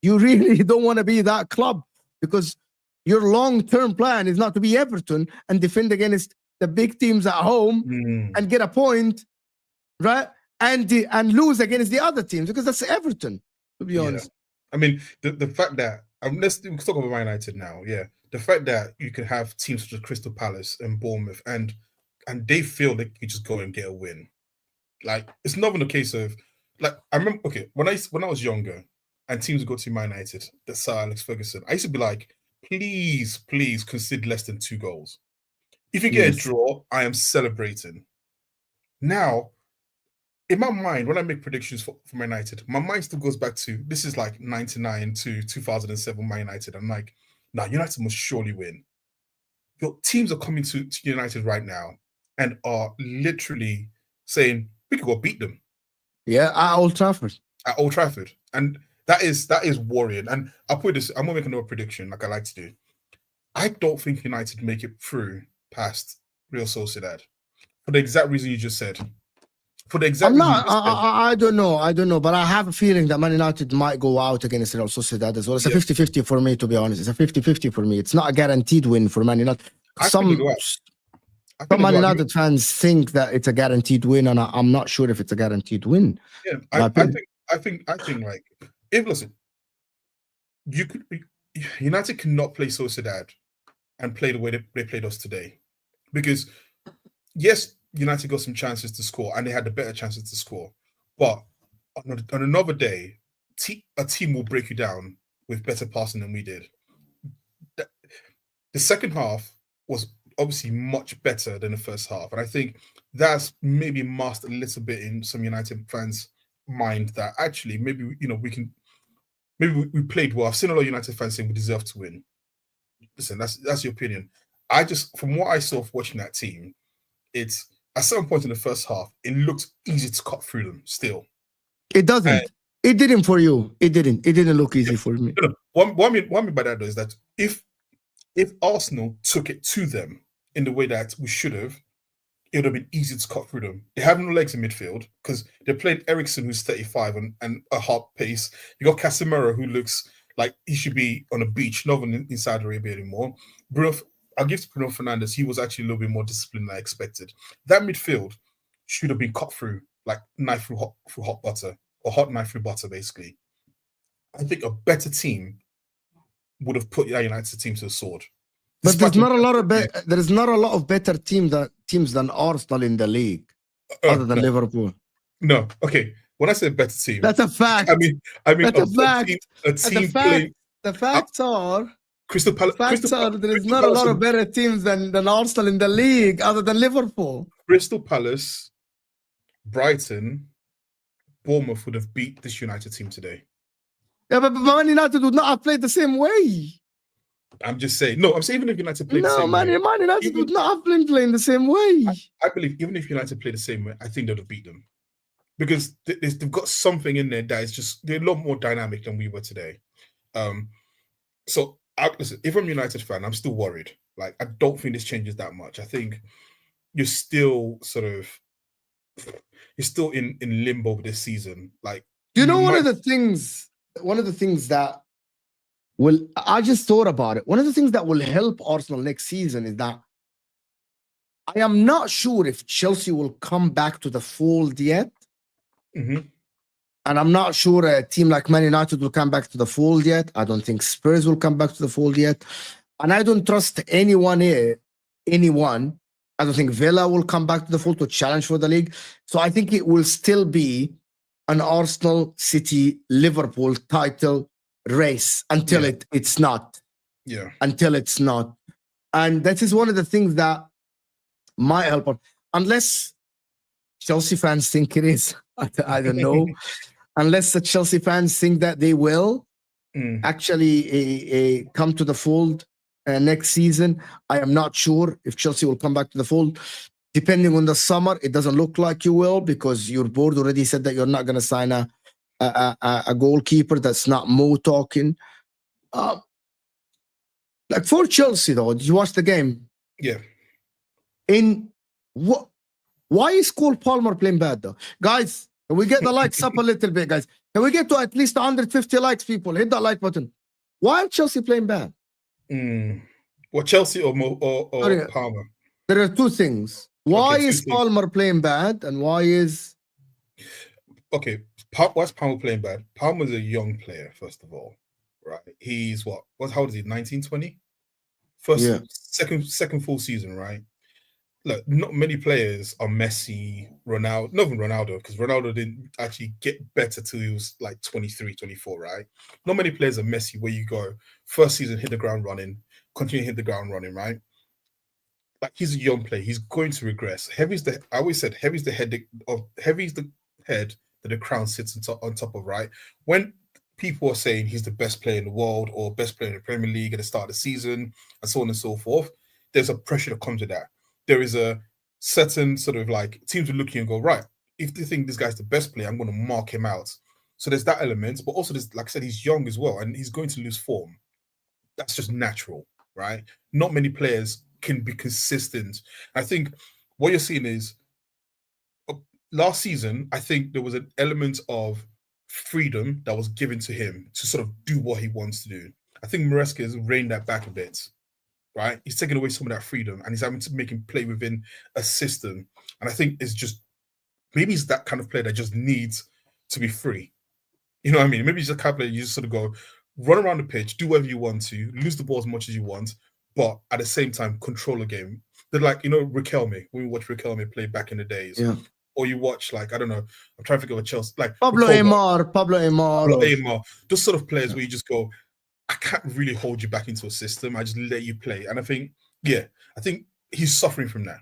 You really don't want to be that club, because your long-term plan is not to be Everton and defend against the big teams at home and get a point, right? And lose against the other teams, because that's Everton, to be honest. I mean, the fact that let's talk about Man United now. Yeah, the fact that you can have teams such as Crystal Palace and Bournemouth, and they feel they can just go and get a win. Like, it's not even a case of, like, I remember. Okay, when I was younger, and teams would go to Man United, that Sir Alex Ferguson, I used to be like, please concede less than 2 goals. If you get a draw, I am celebrating. Now, in my mind, when I make predictions for Man United, my mind still goes back to, this is like 99 to 2007 Man United. I'm like, nah, United must surely win. Your teams are coming to United right now and are literally saying, we could go beat them. Yeah, at Old Trafford. At Old Trafford. And that is worrying. And I'll put this, I'm going to make another prediction like I like to do. I don't think United make it through past Real Sociedad for the exact reason you just said. for the exact I'm reason not. you just said. I don't know, but I have a feeling that Man United might go out against Real Sociedad as well. It's a 50-50 for me, to be honest. It's a 50-50 for me. It's not a guaranteed win for Man United. Some Man United fans think that it's a guaranteed win, and I'm not sure if it's a guaranteed win. Yeah, I think like, if listen, United cannot play Sociedad and play the way they played us today, because yes, United got some chances to score and they had the better chances to score, but on another day, a team will break you down with better passing than we did. The second half was obviously much better than the first half, and I think that's maybe masked a little bit in some United fans' mind that actually maybe we played well. I've seen a lot of United fans saying we deserve to win. Listen, that's your opinion. I just, from what I saw watching that team, it's at some point in the first half, it looked easy to cut through them still. It doesn't. It didn't for you. It didn't. It didn't look easy for me. No. What I mean by that though is that if Arsenal took it to them in the way that we should have, it would have been easy to cut through them. They have no legs in midfield because they played Eriksen, who's 35 and a hot pace. You got Casemiro, who looks like he should be on a beach, not in Saudi Arabia anymore. I'll give to Bruno Fernandes. He was actually a little bit more disciplined than I expected. That midfield should have been cut through like knife through hot butter, or hot knife through butter, basically. I think a better team would have put United team to the sword. But there's not a lot of better teams than Arsenal in the league, other than Liverpool. No, okay. When I say better team, that's a fact. I mean that's a fact. A team playing. The facts are Crystal Palace. There is not a lot of better teams than Arsenal in the league, other than Liverpool. Crystal Palace, Brighton, Bournemouth would have beat this United team today. Yeah, but Man United would not have played the same way. I'm just saying. No, I'm saying even if United played the same way. No, Man United would not have been playing the same way. I believe even if United played the same way, I think they would have beat them. Because they've got something in there that is just, they're a lot more dynamic than we were today. So, listen, if I'm a United fan, I'm still worried. Like, I don't think this changes that much. I think you're still in limbo this season. Like, one of the things that I just thought about it. One of the things that will help Arsenal next season is that I am not sure if Chelsea will come back to the fold yet. Mm-hmm. And I'm not sure a team like Man United will come back to the fold yet. I don't think Spurs will come back to the fold yet. And I don't trust anyone here. I don't think Villa will come back to the fold to challenge for the league. So I think it will still be an Arsenal, City, Liverpool title race until it's not. Yeah. Until it's not. And that is one of the things that might help. Unless Chelsea fans think it is. I don't know. Unless the Chelsea fans think that they will actually come to the fold next season. I am not sure if Chelsea will come back to the fold. Depending on the summer, it doesn't look like you will, because your board already said that you're not going to sign a goalkeeper. That's not Mo talking. Like for Chelsea, though, did you watch the game? Yeah. Why is Cole Palmer playing bad, though? Guys, can we get the likes up a little bit, guys? Can we get to at least 150 likes, people? Hit that like button. Why are Chelsea playing bad? What, Chelsea or Palmer? There are two things. Why is Palmer playing bad, and why is... Okay, why's Palmer playing bad? Palmer's a young player, first of all, right? He's how old is he, 19, 20? Second full season, right? Look, not many players are Messi, Ronaldo, not even Ronaldo, because Ronaldo didn't actually get better till he was like 23, 24, right? Not many players are Messi, where you go, first season, hit the ground running, continue to hit the ground running, right? Like, he's a young player. He's going to regress. I always said, heavy's the head that the crown sits on top of, right? When people are saying he's the best player in the world or best player in the Premier League at the start of the season and so on and so forth, there's a pressure that comes with that. There is a certain sort of like, teams are looking and go, right, if they think this guy's the best player, I'm going to mark him out. So there's that element, but also there's, like I said, he's young as well, and he's going to lose form. That's just natural, right? Not many players can be consistent. I think what you're seeing is last season, I think there was an element of freedom that was given to him to sort of do what he wants to do. I think Maresca has reined that back a bit, right? He's taken away some of that freedom and he's having to make him play within a system. And I think it's just, maybe he's that kind of player that just needs to be free. You know what I mean? Maybe he's a kind of player you just sort of go, run around the pitch, do whatever you want to, lose the ball as much as you want, but at the same time, control the game. They're like, Riquelme, when we watch Riquelme play back in the days. Yeah. Or you watch, like, I don't know, I'm trying to think of a Chelsea, like Pablo Aimar, those sort of players where you just go, I can't really hold you back into a system. I just let you play. And I think he's suffering from that.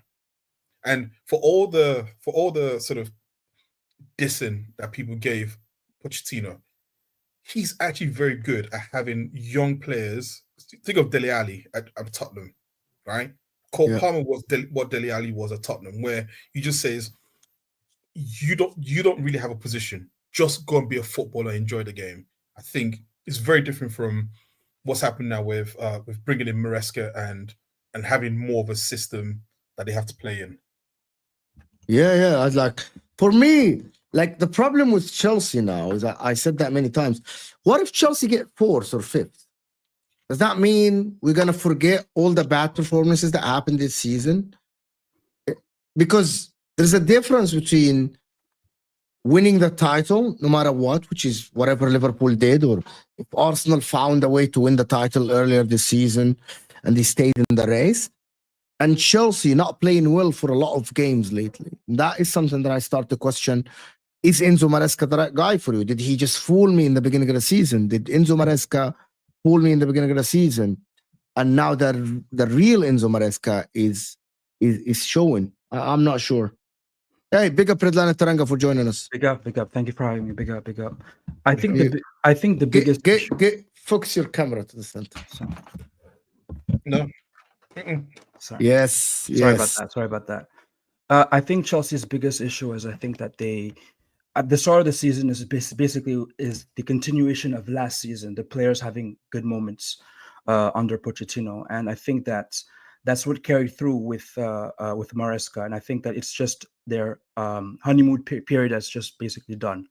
And for all the sort of dissing that people gave Pochettino, he's actually very good at having young players. Think of Dele Alli at Tottenham, right? Cole Palmer was what Dele Alli was at Tottenham, where he just says, you don't really have a position. Just go and be a footballer, enjoy the game. I think it's very different from what's happened now with bringing in Maresca and having more of a system that they have to play in. Yeah. I was like, for me, like the problem with Chelsea now is that I said that many times. What if Chelsea get fourth or fifth? Does that mean we're gonna forget all the bad performances that happened this season? Because there's a difference between winning the title, no matter what, which is whatever Liverpool did, or if Arsenal found a way to win the title earlier this season and they stayed in the race, and Chelsea not playing well for a lot of games lately. That is something that I start to question. Is Enzo Maresca the right guy for you? Did he just fool me in the beginning of the season? Did Enzo Maresca fool me in the beginning of the season? And now the real Enzo Maresca is showing. I'm not sure. Hey, big up Redline Taranga for joining us. Big up. Thank you for having me. Big up. I think the biggest focus your camera to the center. No. Sorry. Yes. Sorry about that. I think Chelsea's biggest issue is I think that they, at the start of the season, is basically the continuation of last season. The players having good moments under Pochettino, and I think that's what carried through with Maresca, and I think that it's just their honeymoon period that's just basically done.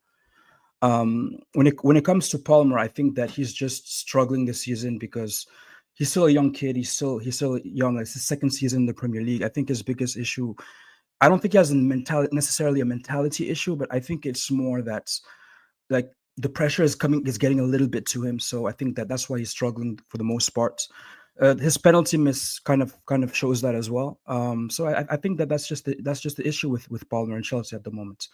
When it comes to Palmer, I think that he's just struggling this season because he's still a young kid. He's still young. It's his second season in the Premier League. I think his biggest issue, I don't think he has necessarily a mentality issue, but I think it's more that like the pressure is getting a little bit to him. So I think that's why he's struggling for the most part. His penalty miss kind of shows that as well. So I think that's just the issue with Palmer and Chelsea at the moment.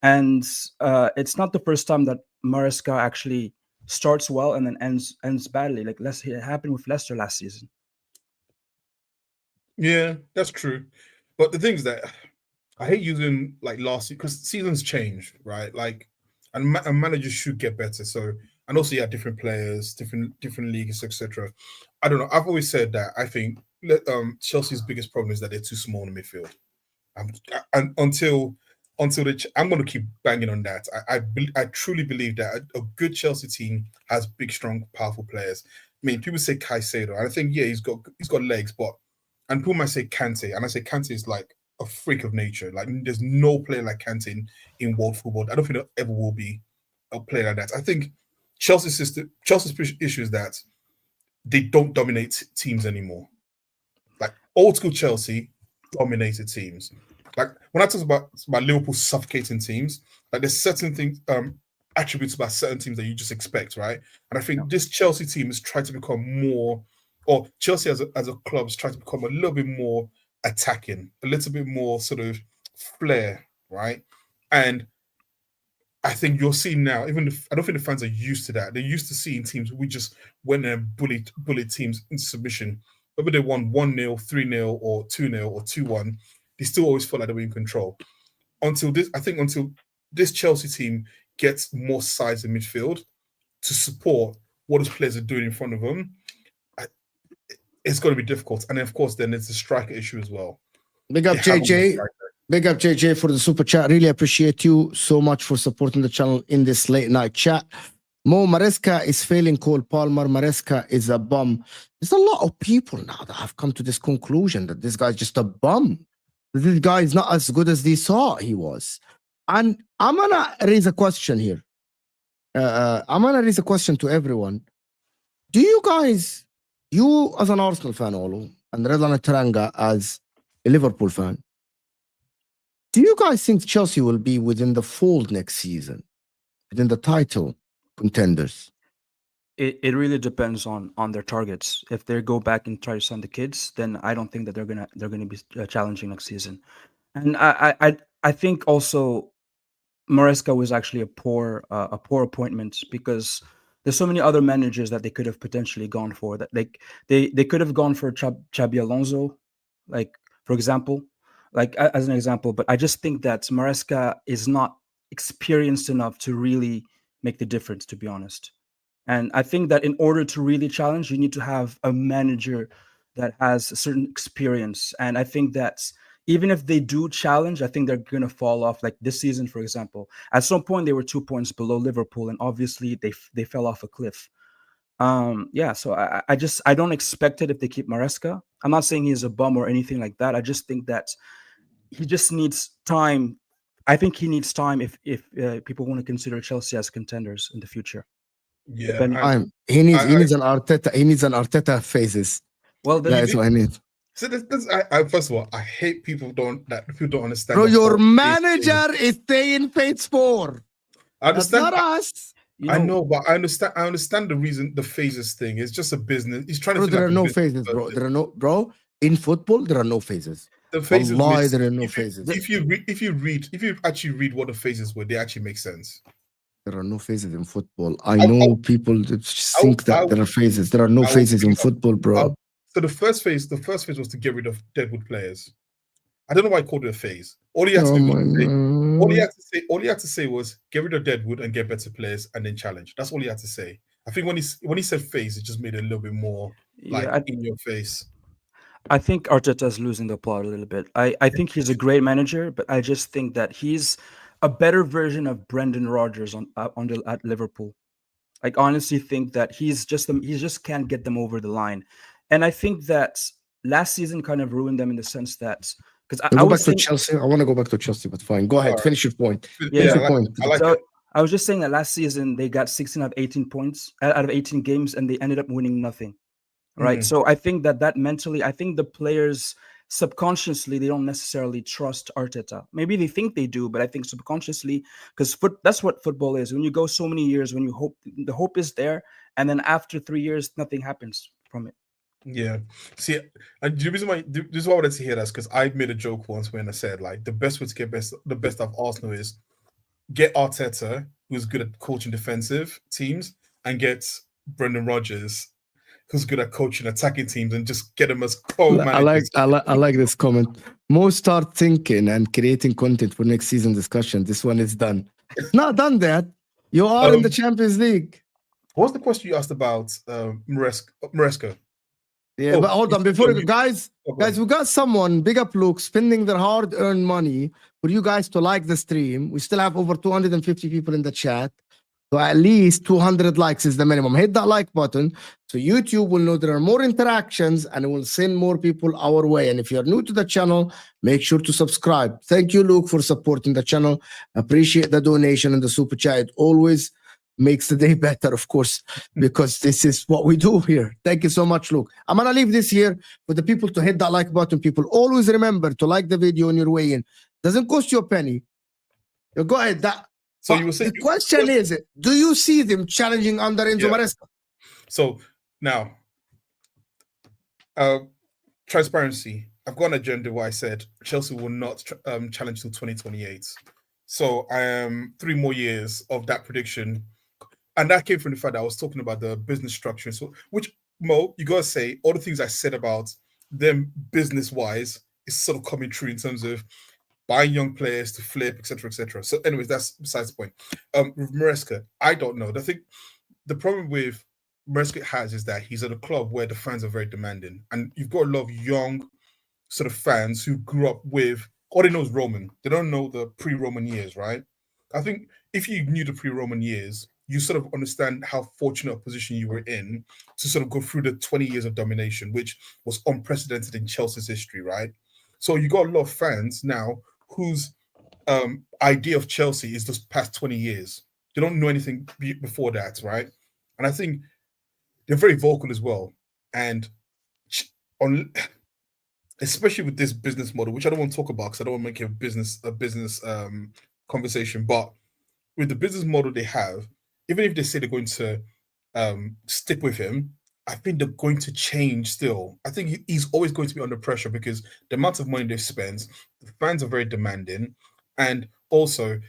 And it's not the first time that Maresca actually starts well and then ends badly. Like it happened with Leicester last season. Yeah, that's true. But the thing is that I hate using like last year because seasons change, right? Like, and managers should get better. So, and also different players, different leagues, etc. I don't know. I've always said that I think Chelsea's biggest problem is that they're too small in the midfield. And until I'm going to keep banging on that. I truly believe that a good Chelsea team has big, strong, powerful players. I mean, people say Caicedo, and I think he's got legs, and people might say Kante, and I say Kante is like a freak of nature. Like there's no player like Kante in world football. I don't think there ever will be a player like that. I think Chelsea's issue is that they don't dominate teams anymore. Like old school Chelsea dominated teams. Like when I talk about Liverpool suffocating teams, like there's certain things, attributes about certain teams that you just expect, right? And I think this Chelsea team has tried to become more, or Chelsea as a club has tried to become a little bit more attacking, a little bit more sort of flair, right? And I think you'll see now, I don't think the fans are used to that. They're used to seeing teams who just went there and bullied teams into submission. Whether they won 1-0, 3-0, or 2-0, or 2-1, they still always felt like they were in control. Until this Chelsea team gets more size in midfield to support what those players are doing in front of them, it's going to be difficult. And then, of course, then there's the striker issue as well. Big up JJ. Big up JJ for the super chat. Really appreciate you so much for supporting the channel in this late night chat. Mo, Maresca is failing Cole Palmer. Maresca is a bum. There's a lot of people now that have come to this conclusion that this guy's just a bum. This guy is not as good as they thought he was. And I'm gonna raise a question here. I'm gonna raise a question to everyone. Do you guys, you as an Arsenal fan, Olu, and Redlan Teranga as a Liverpool fan, do you guys think Chelsea will be within the fold next season, within the title contenders? It really depends on their targets. If they go back and try to sign the kids, then I don't think that they're gonna be challenging next season. And I think also Maresca was actually a poor appointment, because there's so many other managers that they could have potentially gone for. That they could have gone for Xabi Alonso, like, for example, as an example. But I just think that Maresca is not experienced enough to really make the difference, to be honest. And I think that in order to really challenge, you need to have a manager that has a certain experience. And I think that even if they do challenge, I think they're going to fall off. Like this season, for example, at some point they were 2 points below Liverpool, and obviously they fell off a cliff. Yeah, so I don't expect it if they keep Maresca. I'm not saying he's a bum or anything like that. I just think that he just needs time. I think he needs time if people want to consider Chelsea as contenders in the future. Yeah, he needs an Arteta phases. Well, then that's what I need. So first of all, I hate people don't understand. Bro, your manager is staying phase 4. I understand. That's not us. I know, but I understand the reason the phases thing is just a business. He's trying to. There are no phases, bro. There are no, bro. In football, there are no phases. The phases. There are no phases. If you actually read what the phases were, they actually make sense. There are no phases in football. I know people think that there are phases. There are no phases in football, bro. So the first phase was to get rid of deadwood players. I don't know why I called it a phase. All you had to say was get rid of deadwood and get better players and then challenge. That's all he had to say. I think when he said phase, it just made it a little bit more in your face. I think Arteta's losing the plot a little bit. I think he's a great manager, but I just think that he's a better version of Brendan Rodgers at Liverpool. I honestly think that he just can't get them over the line. And I think that last season kind of ruined them in the sense that, because I want to go back to Chelsea, but fine. Go ahead, finish your point. I was just saying that last season they got 16 out of 18 points out of 18 games, and they ended up winning nothing. Right. So I think that mentally, I think the players subconsciously, they don't necessarily trust Arteta. Maybe they think they do, but I think subconsciously, because that's what football is. When you go so many years, when you the hope is there, and then after 3 years, nothing happens from it. Yeah. See, and the reason why this is why I wanted to hear that, because I made a joke once when I said like the best way to get the best of Arsenal is get Arteta, who's good at coaching defensive teams, and get Brendan Rodgers, who's good at coaching attacking teams, and just get them as co-managers. I like this comment. Mo start thinking and creating content for next season discussion. This one is done. It's not done that. You are in the Champions League. What was the question you asked about Maresca? Yeah, but hold on. Before guys, we got someone, big up Luke, spending their hard-earned money for you guys to like the stream. We still have over 250 people in the chat. So at least 200 likes is the minimum. Hit that like button so YouTube will know there are more interactions and it will send more people our way. And if you're new to the channel, make sure to subscribe. Thank you, Luke, for supporting the channel. Appreciate the donation and the super chat. It always makes the day better, of course, because this is what we do here. Thank you so much, Luke. I'm going to leave this here for the people to hit that like button. People, always remember to like the video on your way in. Doesn't cost you a penny. You go ahead. So you were saying the question is, do you see them challenging under Enzo Maresca? So now, transparency. I've got an agenda where I said Chelsea will not challenge till 2028. So I am 3 more years of that prediction. And that came from the fact that I was talking about the business structure. So, which, Mo, you got to say, all the things I said about them business-wise is sort of coming true in terms of buying young players to flip, etc., etc. So, anyways, that's besides the point. With Maresca, I don't know. I think the problem with Maresca has is that he's at a club where the fans are very demanding. And you've got a lot of young sort of fans who grew up with, all they know is Roman. They don't know the pre-Roman years, right? I think if you knew the pre-Roman years, you sort of understand how fortunate a position you were in to sort of go through the 20 years of domination, which was unprecedented in Chelsea's history, right? So you got a lot of fans now whose idea of Chelsea is this past 20 years. They don't know anything before that, right? And I think they're very vocal as well. And on, especially with this business model, which I don't want to talk about because I don't want to make it a business conversation. But with the business model they have, even if they say they're going to stick with him, I think they're going to change still. I think he's always going to be under pressure because the amount of money they've spent, the fans are very demanding. And also,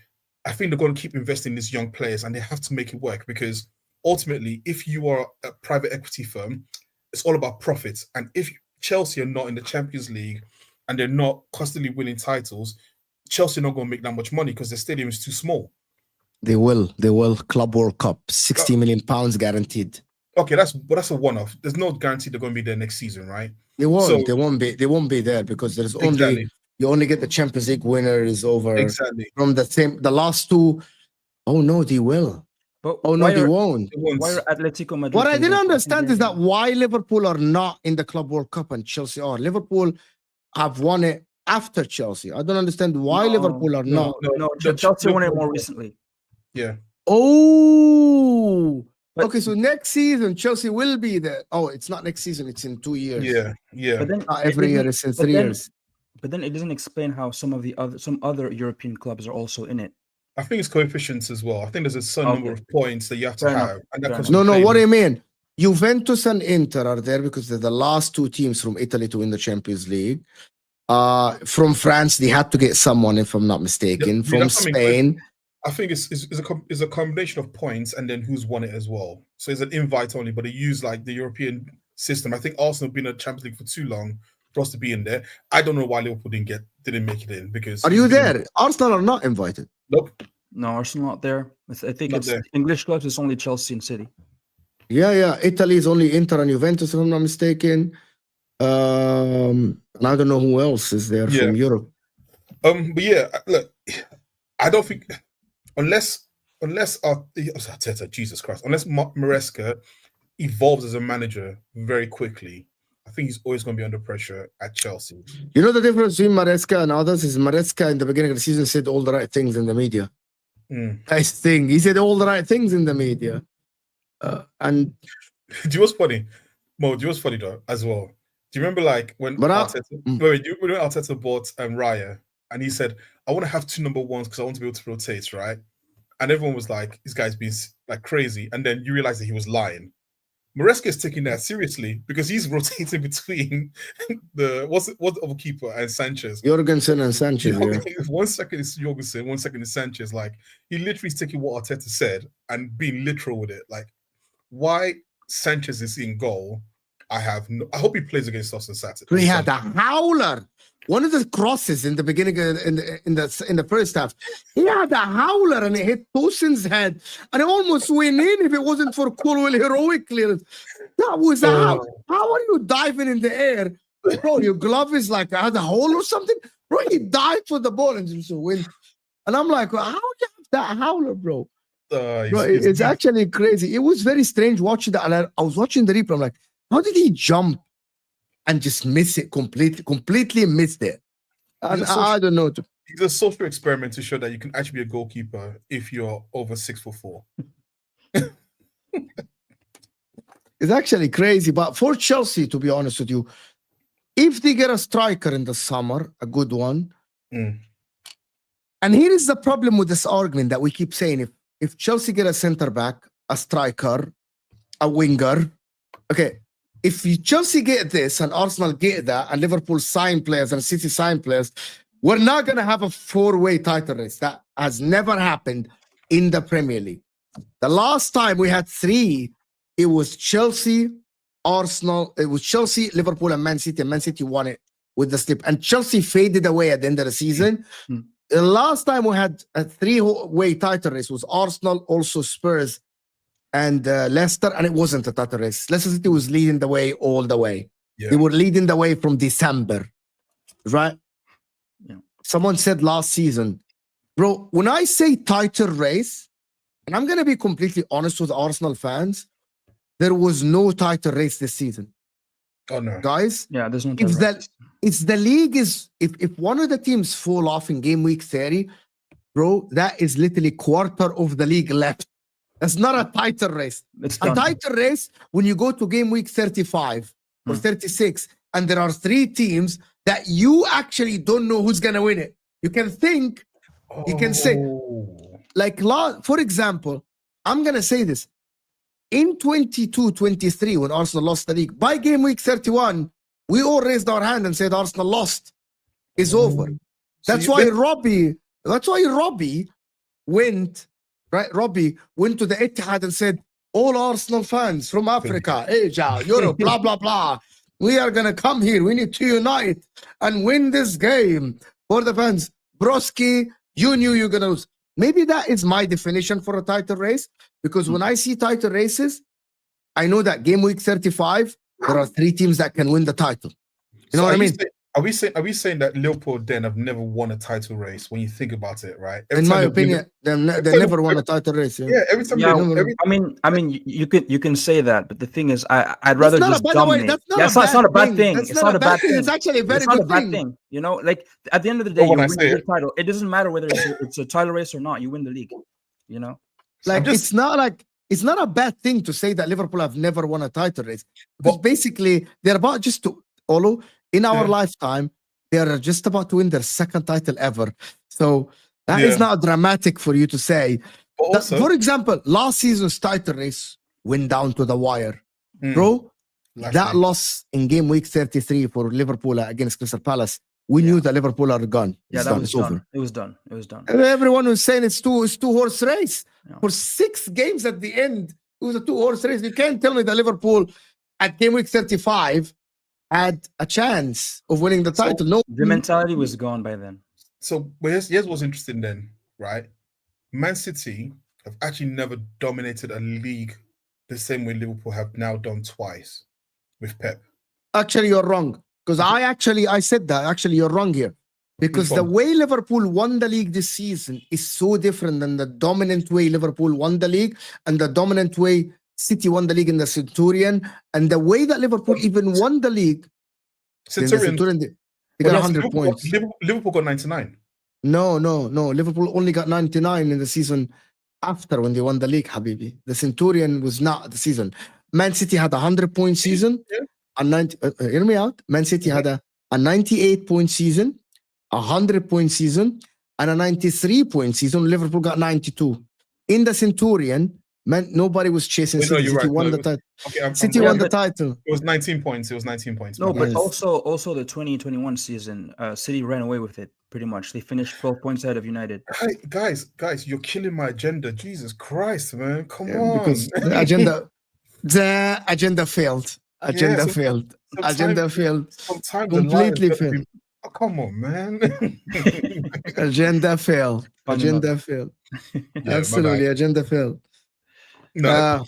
I think they're going to keep investing in these young players and they have to make it work because ultimately, if you are a private equity firm, it's all about profits. And if Chelsea are not in the Champions League and they're not constantly winning titles, Chelsea are not going to make that much money because the stadium is too small. They will. Club World Cup, £60 million guaranteed. Okay, that's a one-off. There's no guarantee they're going to be there next season, right? They won't. So, they won't be there because there's only you only get the Champions League winners over from the last two. Oh no, they will. But they won't. Why are Atletico Madrid? What I didn't understand is that why Liverpool are not in the Club World Cup and Chelsea are. Liverpool have won it after Chelsea. I don't understand why Liverpool are not. No, Chelsea won it more recently. Yeah. Oh. Okay, so next season Chelsea will be there. Oh, it's not next season; it's in 2 years. Yeah. But then not every year; it's in 3 years. But then it doesn't explain how some other European clubs are also in it. I think it's coefficients as well. I think there's a certain number of points that you have to have. And that no, what do you mean? Juventus and Inter are there because they're the last two teams from Italy to win the Champions League. From France, they had to get someone, if I'm not mistaken. From Spain. I think it's a combination of points and then who's won it as well. So it's an invite only, but they use like the European system. I think Arsenal have been in the Champions League for too long for us to be in there. I don't know why Liverpool didn't make it in because. Are you there? Arsenal are not invited. Nope. No, Arsenal not there. I think it's English clubs. It's only Chelsea and City. Yeah. Italy is only Inter and Juventus, if I'm not mistaken. And I don't know who else is there from Europe. But yeah, look, I don't think. Unless Arteta, Jesus Christ, unless Maresca evolves as a manager very quickly, I think he's always going to be under pressure at Chelsea. You know the difference between Maresca and others is Maresca in the beginning of the season said all the right things in the media. Nice thing. He said all the right things in the media. And do you know what's funny? Mo, do you know what's funny though as well? Do you remember like when Arteta bought Raya and he said, I want to have 2 number ones because I want to be able to rotate, right? And everyone was like, this guy's being like crazy. And then you realize that he was lying. Maresca is taking that seriously because he's rotating between what's the other keeper and Sanchez. Jorgensen and Sanchez. Yeah. 1 second is Jorgensen, 1 second is Sanchez. Like he literally is taking what Arteta said and being literal with it. Like why Sanchez is in goal, I hope he plays against us on Saturday. He had a howler. One of the crosses in the beginning in the first half, he had a howler and it hit Tosin's head and it almost went in if it wasn't for Colwell heroic clearance. That was a how are you diving in the air, bro? Your glove is like had a hole or something, bro. He dived for the ball and just win. And I'm like, how do you have that howler, bro? It's actually crazy. It was very strange watching that. And I was watching the replay. I'm like, how did he jump and just miss it completely missed it? And I don't know. It's a social experiment to show that you can actually be a goalkeeper if you're over 6'4". It's actually crazy. But for Chelsea, to be honest with you, if they get a striker in the summer, a good one, and here is the problem with this argument that we keep saying, if Chelsea get a center back, a striker, a winger, okay, if Chelsea get this and Arsenal get that and Liverpool sign players and City sign players, we're not going to have a 4-way title race. That has never happened in the Premier League. The last time we had 3, it was Chelsea, Arsenal, it was Chelsea, Liverpool, and Man City. And Man City won it with the slip. And Chelsea faded away at the end of the season. The last time we had a 3-way title race was Arsenal, also Spurs, and Leicester, and it wasn't a title race. Leicester City was leading the way all the way. Yeah. They were leading the way from December, right? Yeah. Someone said last season, bro, when I say title race, and I'm going to be completely honest with Arsenal fans, there was no title race this season. Oh, no. Guys? Yeah, there's no title race. If the league is, if one of the teams fall off in game week 30, bro, that is literally quarter of the league left. That's not a title race. It's A done. title race, when you go to game week 35 or 36, and there are 3 teams that you actually don't know who's going to win it. You can think, you can say, like, for example, I'm going to say this. In 22-23, when Arsenal lost the league, by game week 31, we all raised our hand and said Arsenal lost. It's over. That's why Robbie went, right? Robbie went to the Etihad and said, all Arsenal fans from Africa, Asia, Europe, blah, blah, blah. We are going to come here. We need to unite and win this game for the fans. Broski, you knew you were going to lose. Maybe that is my definition for a title race, because when I see title races, I know that game week 35, there are 3 teams that can win the title. You know what I mean? Are we saying that Liverpool then have never won a title race when you think about it, right? In my opinion, they never won a title race. Yeah, every time. I mean, you can say that, but the thing is, I'd rather just dominate. It's not a bad thing. It's not a bad thing. It's actually a very good thing. You know, like at the end of the day, you win the title. It doesn't matter whether it's a title race or not. You win the league. You know, like it's not a bad thing to say that Liverpool have never won a title race, because basically they're about just to Olo. In our lifetime, they are just about to win their 2nd title ever. So that is not dramatic for you to say. Also, for example, last season's title race went down to the wire. Bro, that loss in game week 33 for Liverpool against Crystal Palace, we knew that Liverpool are gone. It's over. It was done. Everyone was saying it's two-horse race. Yeah. For 6 games at the end, it was a 2-horse race. You can't tell me that Liverpool at game week 35 had a chance of winning the title. No, the mentality was gone by then. So, but here's what's interesting then, right? Man City have actually never dominated a league the same way Liverpool have now done twice with Pep. Actually, you're wrong. Because I said that. Actually, you're wrong here. Because the way Liverpool won the league this season is so different than the dominant way Liverpool won the league and the dominant way City won the league in the Centurion, and the way that Liverpool even won the league. Centurion, they got 100 points. Liverpool got 99. No. Liverpool only got 99 in the season after when they won the league, Habibi. The Centurion was not the season. Man City had a 100-point season. Hear me out. Man City had a 98-point season, a 100-point season, and a 93-point season. Liverpool got 92. In the Centurion, man, nobody was chasing City. City won the title. City won the title. It was 19 points. No, but also the 2021 season, City ran away with it pretty much. They finished 12 points ahead of United. Guys, you're killing my agenda. Jesus Christ, man. Come on. Because the agenda failed. Agenda failed. Completely failed. Oh, come on, man. Agenda failed. Absolutely, agenda failed. No,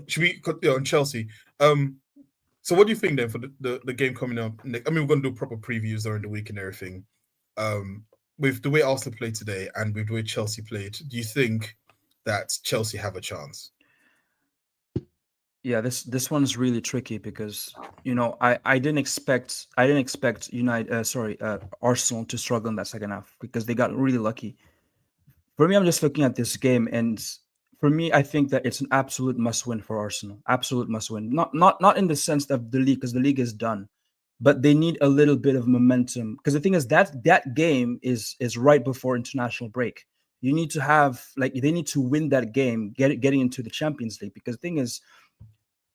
should we cut on Chelsea? So what do you think then for the game coming up? I mean, we're going to do proper previews during the week and everything. With the way Arsenal played today and with the way Chelsea played, do you think that Chelsea have a chance? Yeah, this one's really tricky because I didn't expect Arsenal to struggle in that second half because they got really lucky. For me, I'm just looking at this game, and for me, I think that it's an absolute must-win for Arsenal. Absolute must-win. Not in the sense of the league, because the league is done, but they need a little bit of momentum. Because the thing is that game is right before international break. You need to have they need to win that game, getting into the Champions League. Because the thing is,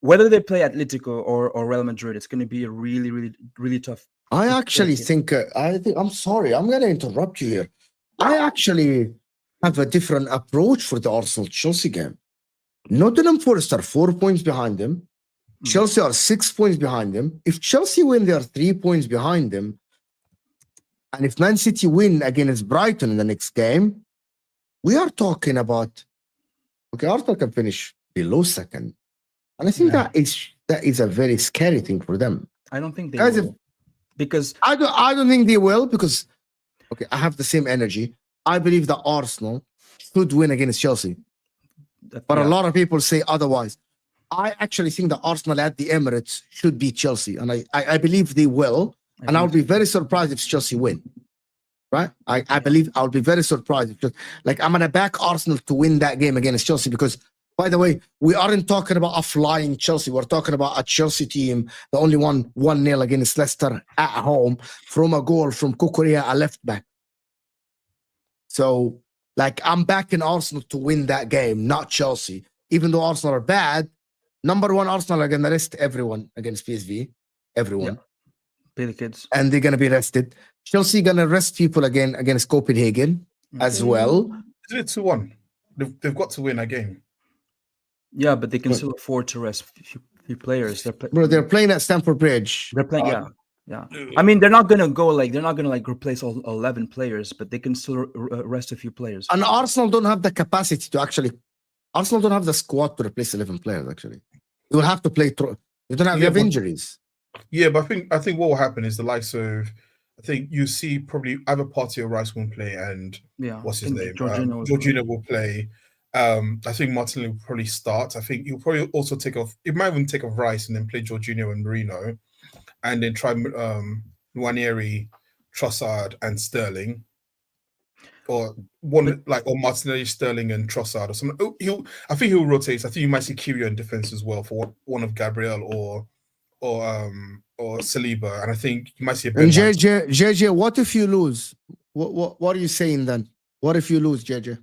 whether they play Atletico or Real Madrid, it's going to be a really, really, really tough. I actually think I'm sorry, I'm going to interrupt you here. I actually have a different approach for the Arsenal-Chelsea game. Nottingham Forest are 4 points behind them. Chelsea are 6 points behind them. If Chelsea win, they are 3 points behind them. And if Man City win against Brighton in the next game, we are talking about, Arsenal can finish below second. And I think that is a very scary thing for them. I don't think they will. Because I don't think they will because, I have the same energy. I believe that Arsenal should win against Chelsea. But a lot of people say otherwise. I actually think that Arsenal at the Emirates should beat Chelsea. And I believe they will. And I'll be very surprised if Chelsea win. right? I believe I'll be very surprised. Because, like, I'm gonna back Arsenal to win that game against Chelsea because, by the way, we aren't talking about a flying Chelsea. We're talking about a Chelsea team that only won 1-0 against Leicester at home from a goal from Kukurea, a left back. So, like, I'm backing Arsenal to win that game, not Chelsea. Even though Arsenal are bad, number one, Arsenal are gonna rest everyone against PSV, everyone. Yeah. Pay the kids. And they're going to be rested. Chelsea going to rest people again against Copenhagen as well. Isn't it 2-1? They've got to win a game. Yeah, but they can still afford to rest few players. They're playing at Stamford Bridge. They're playing, yeah. I mean, they're not gonna replace all 11 players, but they can still rest a few players. And Arsenal don't have the capacity to actually. Arsenal don't have the squad to replace 11 players. Actually, you will have to play. You don't have. You have injuries. Yeah, but I think what will happen is the likes of, I think you see probably either Partey or Rice won't play, and what's his name? Jorginho will play. I think Martinelli will probably start. I think he'll probably also take off. He might even take off Rice and then play Jorginho and Merino, and then try Nwaneri, Trossard, and Sterling, or Martinelli, Sterling, and Trossard or something. I think he'll rotate. I think you might see Kyrgios in defense as well for one of Gabriel or Saliba, and I think you might see a bit. And JJ, what if you lose? What are you saying then? What if you lose, JJ?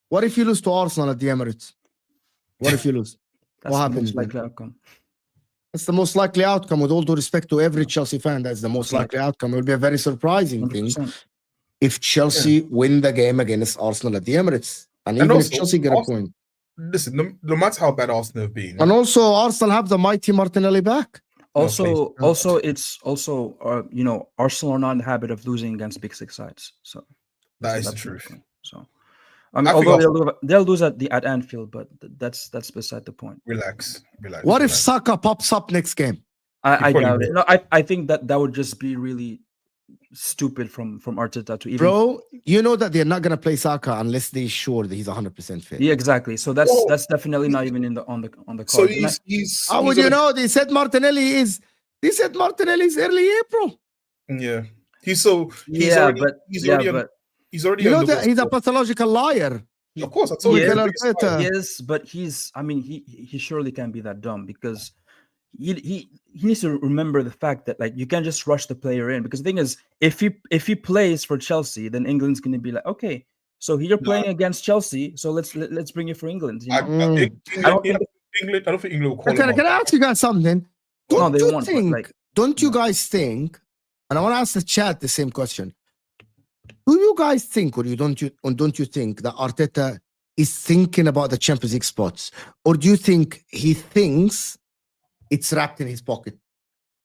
What if you lose to Arsenal at the Emirates? What if you lose? What happens? Likely outcome. That's the most likely outcome. With all due respect to every Chelsea fan, that's the most likely outcome. It will be a very surprising 100%. Thing if Chelsea win the game against Arsenal at the Emirates, and even if Chelsea get a point. Listen, no matter how bad Arsenal have been, and also Arsenal have the mighty Martinelli back. Also, it's also Arsenal are not in the habit of losing against big six sides. So that's the truth. So, I mean, although they'll lose at Anfield, but that's beside the point. Relax. What if Saka pops up next game? I doubt it. No, I think that would just be really stupid from Arteta to even. Bro, you know that they're not gonna play Saka unless they're sure that he's 100% fit. Yeah, exactly. So that's definitely not even on the card. So he's how would you know? They said Martinelli is early April. Yeah, he's already. You know that he's a pathological liar. Of course, I told you. Yes, but he surely can't be that dumb because. He needs to remember the fact that like you can't just rush the player in, because the thing is if he plays for Chelsea, then England's going to be like, okay, so you're playing against Chelsea, so let's bring you for England. You know? I don't think England will call him. Can I ask you guys something? Don't you guys think? And I want to ask the chat the same question. Do you guys think, or don't you think that Arteta is thinking about the Champions League spots, or do you think he thinks it's wrapped in his pocket?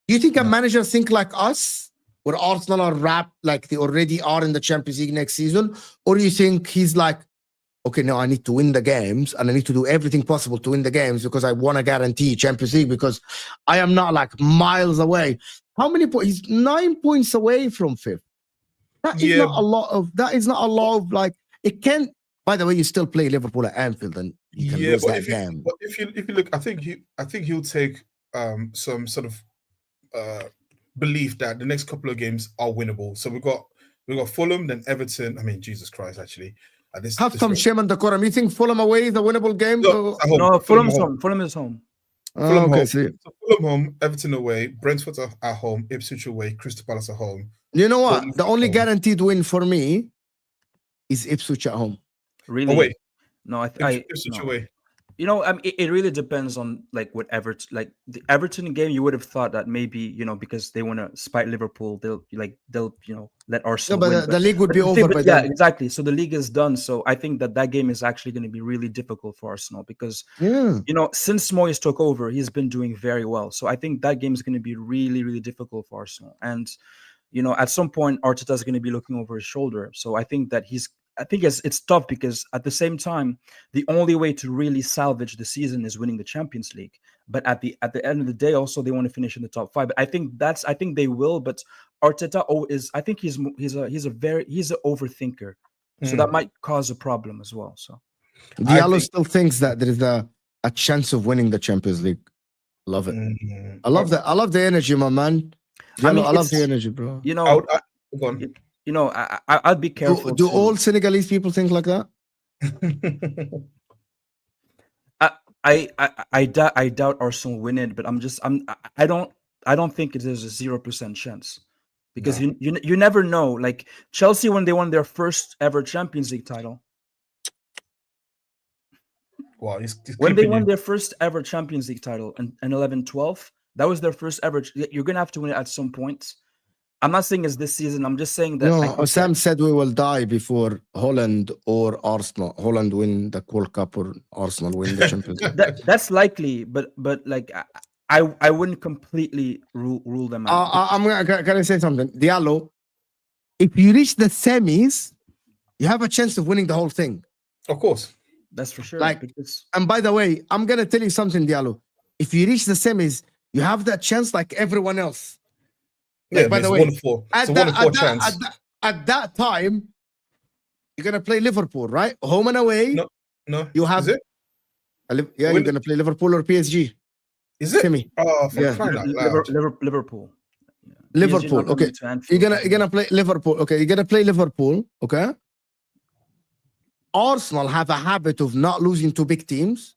Do you think a manager think like us, where Arsenal are wrapped like they already are in the Champions League next season? Or do you think he's like, okay, now I need to win the games and I need to do everything possible to win the games because I want to guarantee Champions League because I am not like miles away. How many points? He's 9 points away from fifth. That is not a lot of like, it can't. By the way, you still play Liverpool at Anfield and you can lose that game. But if you look, I think he'll take some sort of belief that the next couple of games are winnable. So we've got Fulham, then Everton. I mean, Jesus Christ, actually. Have some shame on the decorum. You think Fulham away is a winnable game? No, Fulham's home. Fulham is home. Fulham home. So Fulham home, Everton away, Brentford at home, Ipswich away, Crystal Palace at home. You know what? The only guaranteed win for me is Ipswich at home. Really? Away. No, Ipswich away. You know, I mean, it really depends on like what Everton, like the Everton game. You would have thought that maybe because they want to spite Liverpool, they'll let Arsenal. No, but the league would be over by then. Yeah, exactly. So the league is done. So I think that game is actually going to be really difficult for Arsenal because since Moyes took over, he's been doing very well. So I think that game is going to be really, really difficult for Arsenal. And at some point, Arteta is going to be looking over his shoulder. So I think that it's tough because at the same time, the only way to really salvage the season is winning the Champions League. But at the end of the day, also they want to finish in the top 5. But I think they will. But Arteta he's an overthinker, so that might cause a problem as well. So Diallo still thinks that there is a chance of winning the Champions League. Love it. I love that. I love the energy, my man. I love the energy, bro. Go on. I'd be careful. Do all Senegalese people think like that? I doubt Arsenal win it, but I don't think there's a 0% chance because you never know. Like Chelsea when they won their first ever Champions League title. Wow, when they won their first ever Champions League title in 11-12, that was their first ever. You're gonna have to win it at some point. I'm not saying it's this season. I'm just saying that. No, Sam said we will die before Holland or Arsenal. Holland win the World Cup or Arsenal win the Champions League. That's likely, but like I wouldn't completely rule them out. Can I say something, Diallo? If you reach the semis, you have a chance of winning the whole thing. Of course. That's for sure. And by the way, I'm gonna tell you something, Diallo. If you reach the semis, you have that chance like everyone else. Like, by the way, it's a 1 in 4 chance. At that time, you're gonna play Liverpool, right? Home and away. No. You have it? Yeah, you're gonna play Liverpool or PSG. Is it? Semi. Oh, yeah. Liverpool. Liverpool. Okay. You're gonna play Liverpool. Okay, you're gonna play Liverpool. Okay. Arsenal have a habit of not losing to big teams.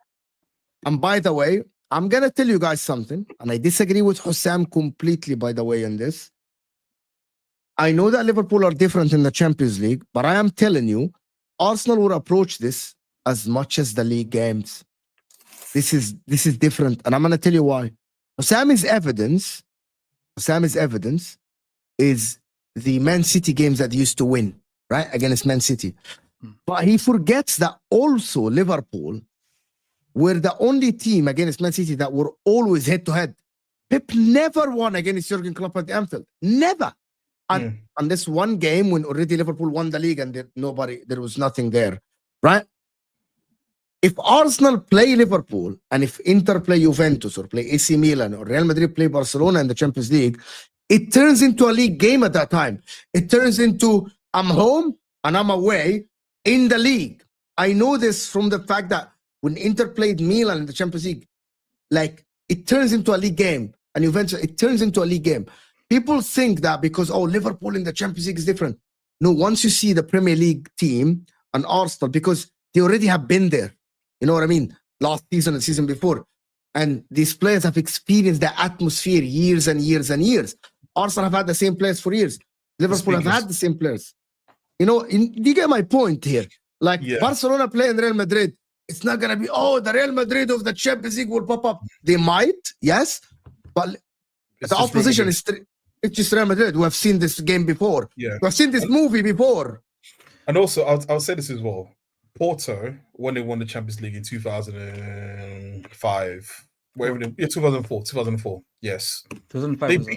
And by the way, I'm going to tell you guys something, and I disagree with Hussam completely, by the way, on this. I know that Liverpool are different in the Champions League, but I am telling you, Arsenal will approach this as much as the league games. This is different, and I'm going to tell you why. Hussam's evidence is the Man City games that they used to win, right, against Man City. But he forgets that also Liverpool were the only team against Man City that were always head-to-head. Pep never won against Jurgen Klopp at Anfield. Never. And on this one game when already Liverpool won the league and there was nothing there, right? If Arsenal play Liverpool and if Inter play Juventus or play AC Milan or Real Madrid play Barcelona in the Champions League, it turns into a league game at that time. It turns into I'm home and I'm away in the league. I know this from the fact that when Inter played Milan in the Champions League, like it turns into a league game, and eventually it turns into a league game. People think that because Liverpool in the Champions League is different. No, once you see the Premier League team and Arsenal, because they already have been there, you know what I mean? Last season and the season before, and these players have experienced the atmosphere years and years and years. Arsenal have had the same players for years. Liverpool have had the same players. You know, do you get my point here? Like Barcelona playing Real Madrid. It's not going to be, the Real Madrid of the Champions League will pop up. They might, yes, but the opposition is it's just Real Madrid. We have seen this game before. Yeah. We have seen this movie before. And also, I'll say this as well. Porto, when they won the Champions League in 2005, 2004, yes. 2005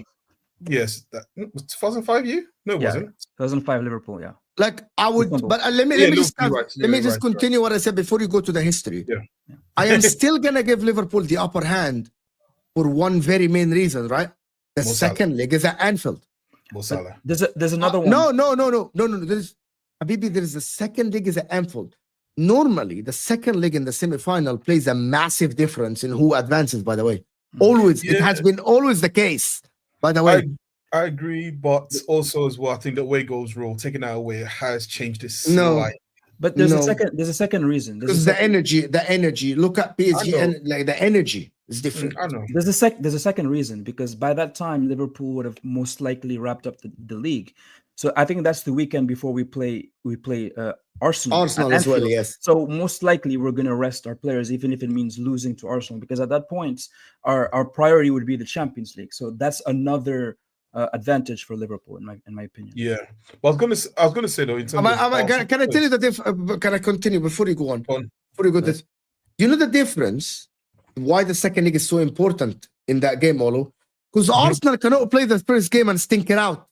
yes. Was 2005 you? No, it wasn't. 2005 Liverpool, yeah. Like I would, but let me just continue what I said before you go to the history. Yeah. I am still gonna give Liverpool the upper hand for one very main reason, right? The second leg is at Anfield. There's another one. No. There's the second leg is at Anfield. Normally, the second leg in the semi-final plays a massive difference in who advances. By the way, always it has been always the case. By the way. I agree, but also as well, I think the away goals rule, taking that away, has changed this slightly. But there's a second reason. Because the energy. Look at PSG and like the energy is different. I know. There's a second reason, because by that time Liverpool would have most likely wrapped up the league. So I think that's the weekend before we play Arsenal as well, yes. So most likely we're going to rest our players, even if it means losing to Arsenal, because at that point our priority would be the Champions League. So that's another advantage for Liverpool, in my opinion. Yeah, well, I was gonna say though. In terms can I tell you the difference? Can I continue before you go on? Before you go this, you know the difference? Why the second leg is so important in that game, Olo? Because Arsenal cannot play the first game and stink it out.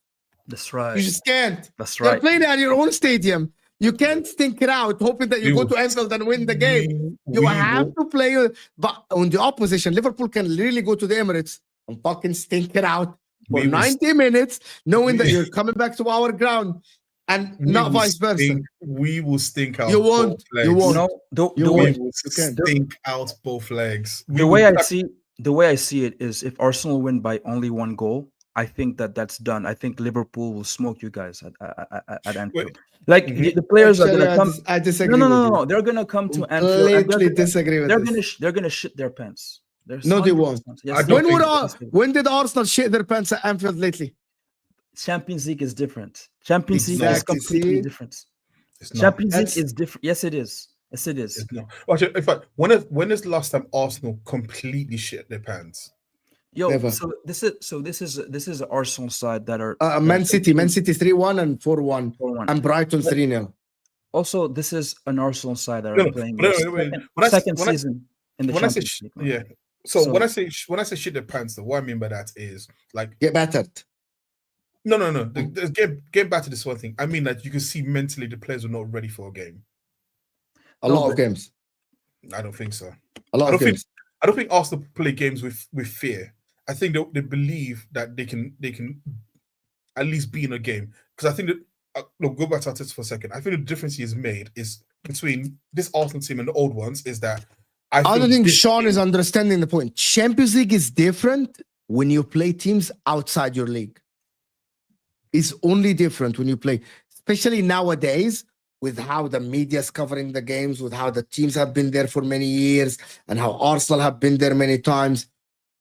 That's right. You just can't. That's right. They're playing at your own stadium. You can't stink it out, hoping that you go to Anfield and win the game. You have to play. But on the opposition, Liverpool can really go to the Emirates and fucking stink it out for 90 minutes, knowing that you're coming back to our ground, and not vice versa. We will stink out. You won't. You won't. No, we will stink out both legs. The way I see it is, if Arsenal win by only one goal, I think that's done. I think Liverpool will smoke you guys at Anfield. Wait, Like mhm. the players are Actually, gonna come. I disagree No. with you. They're gonna come to Anfield and Completely disagree with they're gonna shit their pants. There's No, they won't. 100%. Yes, I don't think so. When did Arsenal shit their pants at Anfield lately? Champions League is different. Champions League is Exactly, completely see? different. It's not. Champions League That's is different. Yes, it is. Yes, it is. It's not. Actually, in fact, when is the last time Arsenal completely shit their pants? Yo, never. so this is the Arsenal side that are Man City 3-1 and 4-1, 4-1. and Brighton 3-0. Also, this is an Arsenal side that No, are no, playing but their no, wait, second, when I- second when I- season in the When I say Champions League. man. yeah, so, So- when I say shit their pants, though, what I mean by that is like Get battered. no. Getting back to this one thing. I mean that you can see mentally the players are not ready for a game. A No, lot of but- games. I don't think so. A lot I of don't think games. I don't think Arsenal play games with fear. I think they believe that they can at least be in a game, because I think that look, go back to Arteta for a second. I think the difference he has made is between this Arsenal team and the old ones is that I don't think this Sean team- is understanding the point. Champions League is different when you play teams outside your league. It's only different when you play, especially nowadays, with how the media is covering the games, with how the teams have been there for many years, and how Arsenal have been there many times.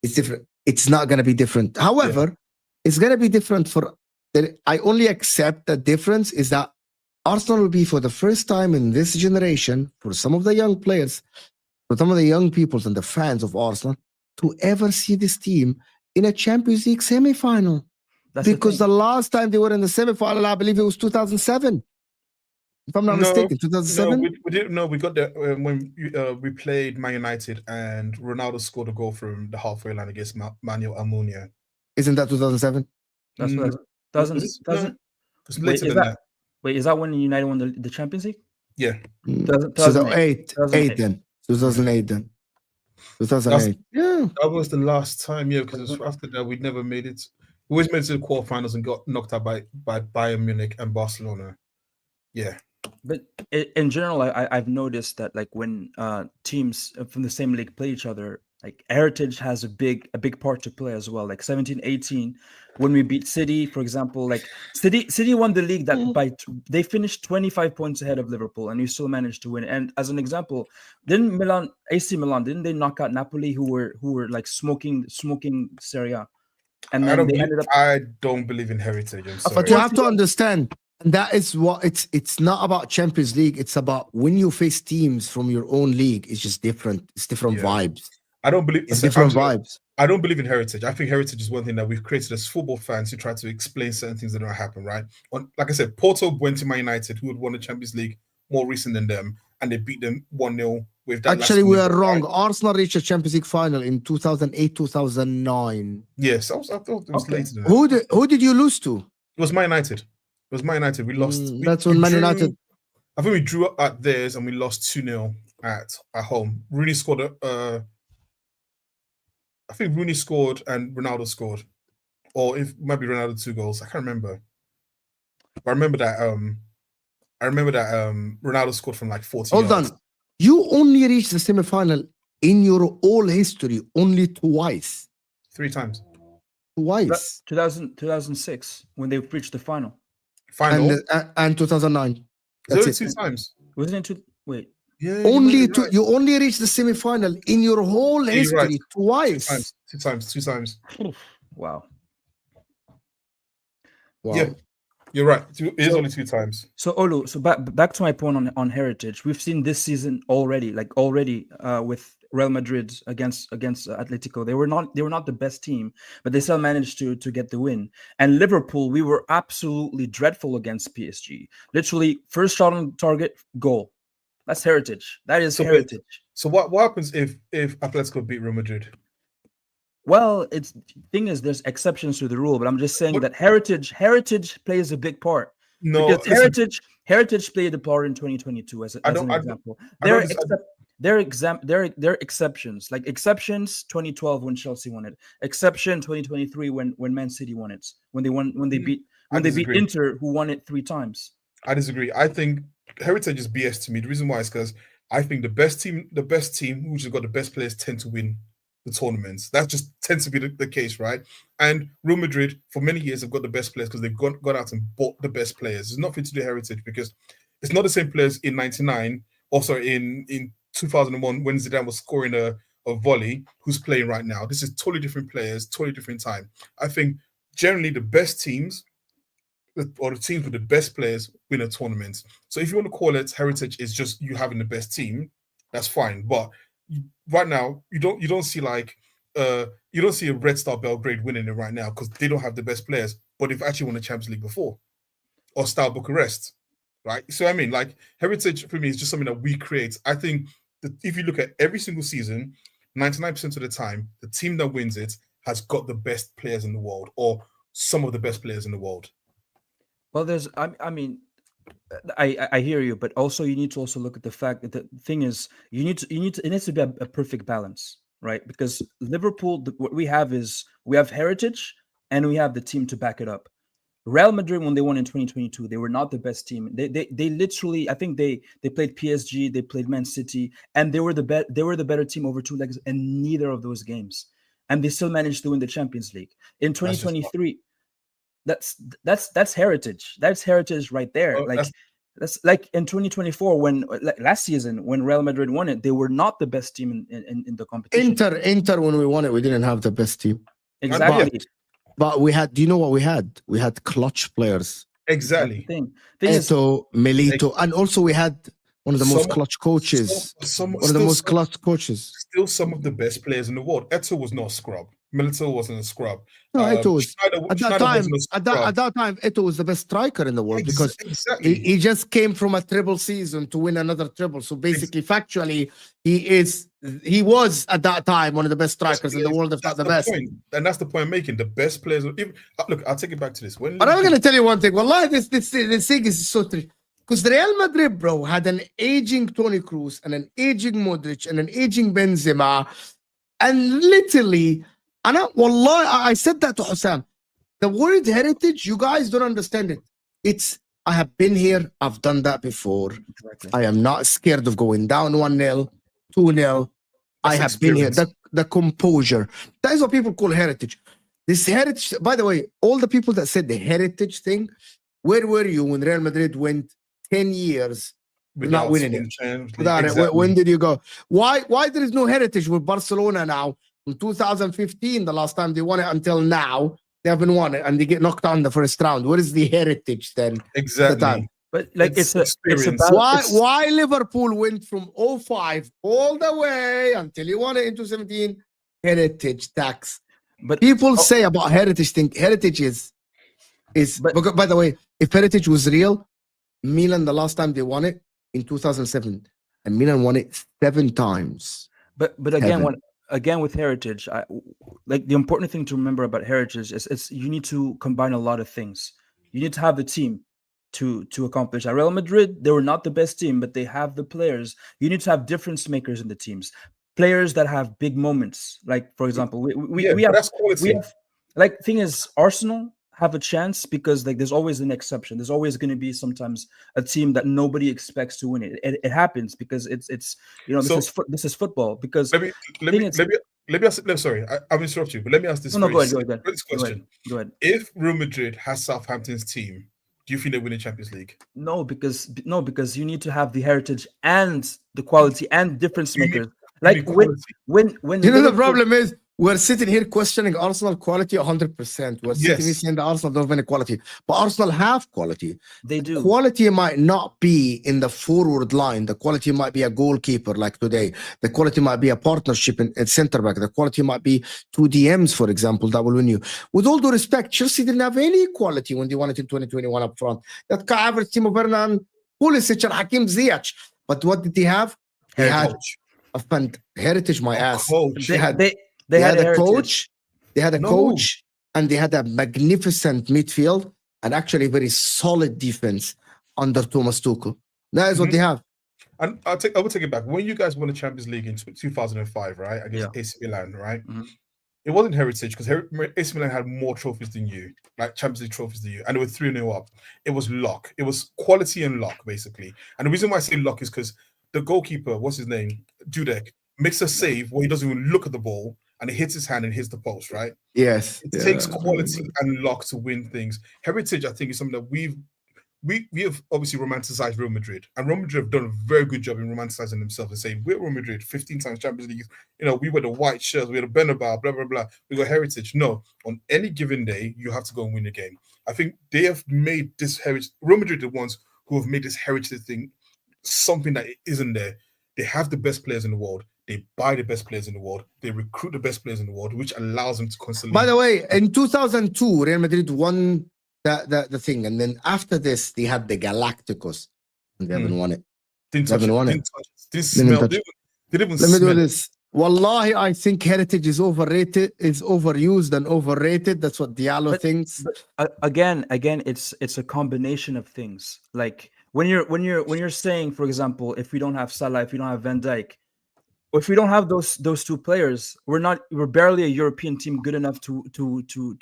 It's different. It's not going to be different. However, it's going to be different for. I only accept the difference is that Arsenal will be for the first time in this generation, for some of the young players, for some of the young people and the fans of Arsenal, to ever see this team in a Champions League semi-final. That's Because the the last time they were in the semi-final, I believe it was 2007. If I'm not No, mistaken, No, 2007? we didn't. No, we got there when we played Man United and Ronaldo scored a goal from the halfway line against Manuel Almunia. Isn't that 2007? That's Mm, what doesn't was it? doesn't. It's Wait, later is than that? Wait, is that when United won the Champions League? Yeah, 2008. 2008. 8 then. 2008 then. 2008. Yeah. that was the last time. Yeah, because after that we never made it. We always made it to the quarterfinals and got knocked out by Bayern Munich and Barcelona. Yeah. But in general, I've noticed that like when teams from the same league play each other, like heritage has a big part to play as well. Like 17-18, when we beat City, for example, like City won the league that they finished 25 points ahead of Liverpool, and we still managed to win. And as an example, didn't AC Milan didn't they knock out Napoli, who were like smoking Serie A? And then they ended up. I don't believe in heritage. I'm sorry. But you have to understand, and that is what it's not about Champions League. It's about when you face teams from your own league, it's just different. It's different Yeah. vibes. I don't believe It's different vibes. I don't believe in heritage. I think heritage is one thing that we've created as football fans to try to explain certain things that don't happen, right? Like I said, Porto went to Man United, who had won the Champions League more recent than them, and they beat them 1-0 with that. Actually, we are last-minute wrong. right? Arsenal reached a Champions League final in 2008, 2009. Yes, I thought it was Okay. later than that. Who did you lose to? It was Man United. It was Man United. We lost. That's we when Man drew- United. I think we drew at theirs and we lost 2-0 at home. Rooney scored I think Rooney scored and Ronaldo scored. Or if maybe Ronaldo 2 goals. I can't remember. But I remember that Ronaldo scored from like 40 Hold on. yards. You only reached the semi-final in your whole history only twice. 3 times. Twice. 2006 when they reached the final. Final. And 2009. That's Only it. 2 times. Wasn't it? Wait. Yeah. Only you're right. you only reached the semi-final in your whole Yeah, you're right. history twice. 2 times. Wow. Wow. Yeah. You're right. It is So- only 2 times. So Olu, so back to my point on heritage. We've seen this season already with Real Madrid against Atletico. They were not the best team, but they still managed to get the win. And Liverpool, we were absolutely dreadful against PSG. Literally, first shot on target, goal. That's heritage. That is So, heritage. So what happens if Atletico beat Real Madrid? Well, thing is, there's exceptions to the rule, but I'm just saying What- that heritage plays a big part. No, Because listen, heritage played a part in 2022 as an example. There are exceptions, like exceptions 2012 when Chelsea won it, exception 2023 when Man City won it, when they beat disagree. Inter, who won it 3 times. I disagree. I think heritage is BS to me. The reason why is because I think the best team, which has got the best players, tend to win the tournaments. That just tends to be the case, right? And Real Madrid, for many years, have got the best players because they've gone out and bought the best players. It's nothing to do with heritage because it's not the same players in 99, also in 2001 when Zidane was scoring a volley, who's playing right now. This is totally different players, totally different time. I think generally the best teams or the teams with the best players win a tournament. So if you want to call it heritage, is just you having the best team, that's fine. But right now, you don't see like you don't see a Red Star Belgrade winning it right now because they don't have the best players, but they've actually won the Champions League before, or Steaua Bucharest, right? So I mean, like heritage for me is just something that we create. I think that if you look at every single season, 99% of the time, the team that wins it has got the best players in the world, or some of the best players in the world. Well, I mean, I hear you, but also you need to also look at the fact that the thing is it needs to be a perfect balance, right? Because Liverpool, what we have is we have heritage and we have the team to back it up. Real Madrid, when they won in 2022, they were not the best team. They literally, I think they played PSG, they played Man City, and they were the better team over two legs in neither of those games, and they still managed to win the Champions League in 2023. That's heritage. That's heritage right there. That's like in 2024 when last season when Real Madrid won it, they were not the best team in the competition. Inter when we won it, we didn't have the best team. Exactly. But we had. Do you know what we had? We had clutch players. Exactly. Thing Eto, Milito, and also we had one of the most clutch coaches. One of the most clutch coaches. Still some of the best players in the world. Eto was not a scrub. Milito wasn't a scrub. No, Eto was Schneider at that time. Eto was the best striker in the world because he just came from a triple season to win another triple. So basically, factually, he was at that time one of the best strikers in the world, if not the best. Point. And that's the point I'm making. The best players. Look, I'll take it back to this. But I'm going to tell you one thing. Wallahi, this thing is so tricky. Because Real Madrid, bro, had an aging Toni Kroos and an aging Modric and an aging Benzema, and literally. Wallahi, I said that to Hussam. The word heritage, you guys don't understand it. I have been here. I've done that before. Exactly. I am not scared of going down 1-0, 2-0. I have been here. The composure. That is what people call heritage. This heritage, by the way, all the people that said the heritage thing, where were you when Real Madrid went 10 years without winning it? Exactly. When did you go? Why there is no heritage with Barcelona now? In 2015, the last time they won it until now, they haven't won it and they get knocked out in the first round. What is the heritage then? Exactly. But like it's why Liverpool went from 05 all the way until you won it in 2017? Heritage tax. But people say about heritage thing. Heritage is. But by the way, if heritage was real, Milan the last time they won it in 2007, and Milan won it 7 times. But again, Again, with heritage, like the important thing to remember about heritage is you need to combine a lot of things. You need to have the team to accomplish that. Real Madrid, they were not the best team, but they have the players. You need to have difference makers in the teams, players that have big moments. Like for example, we have like thing is Arsenal have a chance because like there's always an exception. There's always going to be sometimes a team that nobody expects to win it. It happens because it's this is football. Because let me ask. Sorry, I'm interrupt you, but let me ask this. Go ahead. This question. Go ahead. If Real Madrid has Southampton's team, do you think they win the Champions League? No, because you need to have the heritage and the quality and difference makers. Like when the problem is. We're sitting here questioning Arsenal quality 100%. We're sitting here saying that Arsenal don't have quality. But Arsenal have quality. They do. Quality might not be in the forward line. The quality might be a goalkeeper like today. The quality might be a partnership in centre back. The quality might be 2 DMs, for example, that will win you. With all due respect, Chelsea didn't have any quality when they won it in 2021 up front. That average Timo Werner, Pulisic and Hakim Ziyech. But what did they have? They had a heritage, my ass. They had a coach. They had a coach, and they had a magnificent midfield, and actually a very solid defense under Thomas Tuchel. That is what they have. And I will take it back. When you guys won the Champions League in 2005, right, against AC Milan, right? Mm-hmm. It wasn't heritage because AC Milan had more trophies than you, like Champions League trophies than you, and they were 3-0 up. It was luck. It was quality and luck, basically. And the reason why I say luck is because the goalkeeper, what's his name, Dudek, makes a save where he doesn't even look at the ball. and it hits his hand and hits the post, right? Yes. It takes quality and luck to win things. Heritage, I think, is something that we have obviously romanticized Real Madrid, and Real Madrid have done a very good job in romanticizing themselves and saying, we're Real Madrid, 15 times Champions League. We were the white shirts, we were the Bernabeu, blah, blah, blah. We got heritage. No, on any given day, you have to go and win the game. I think they have made this heritage, Real Madrid are the ones who have made this heritage thing something that isn't there. They have the best players in the world. They buy the best players in the world. They recruit the best players in the world, which allows them to constantly. By the way, in 2002, Real Madrid won the thing, and then after this, they had the Galacticos, and they haven't won it. Didn't Let me do this. Wallahi, I think heritage is overrated, is overused and overrated. That's what Diallo thinks. But again, it's a combination of things. Like when you're saying, for example, if we don't have Salah, if we don't have Van Dijk, if we don't have those two players, we're barely a European team good enough to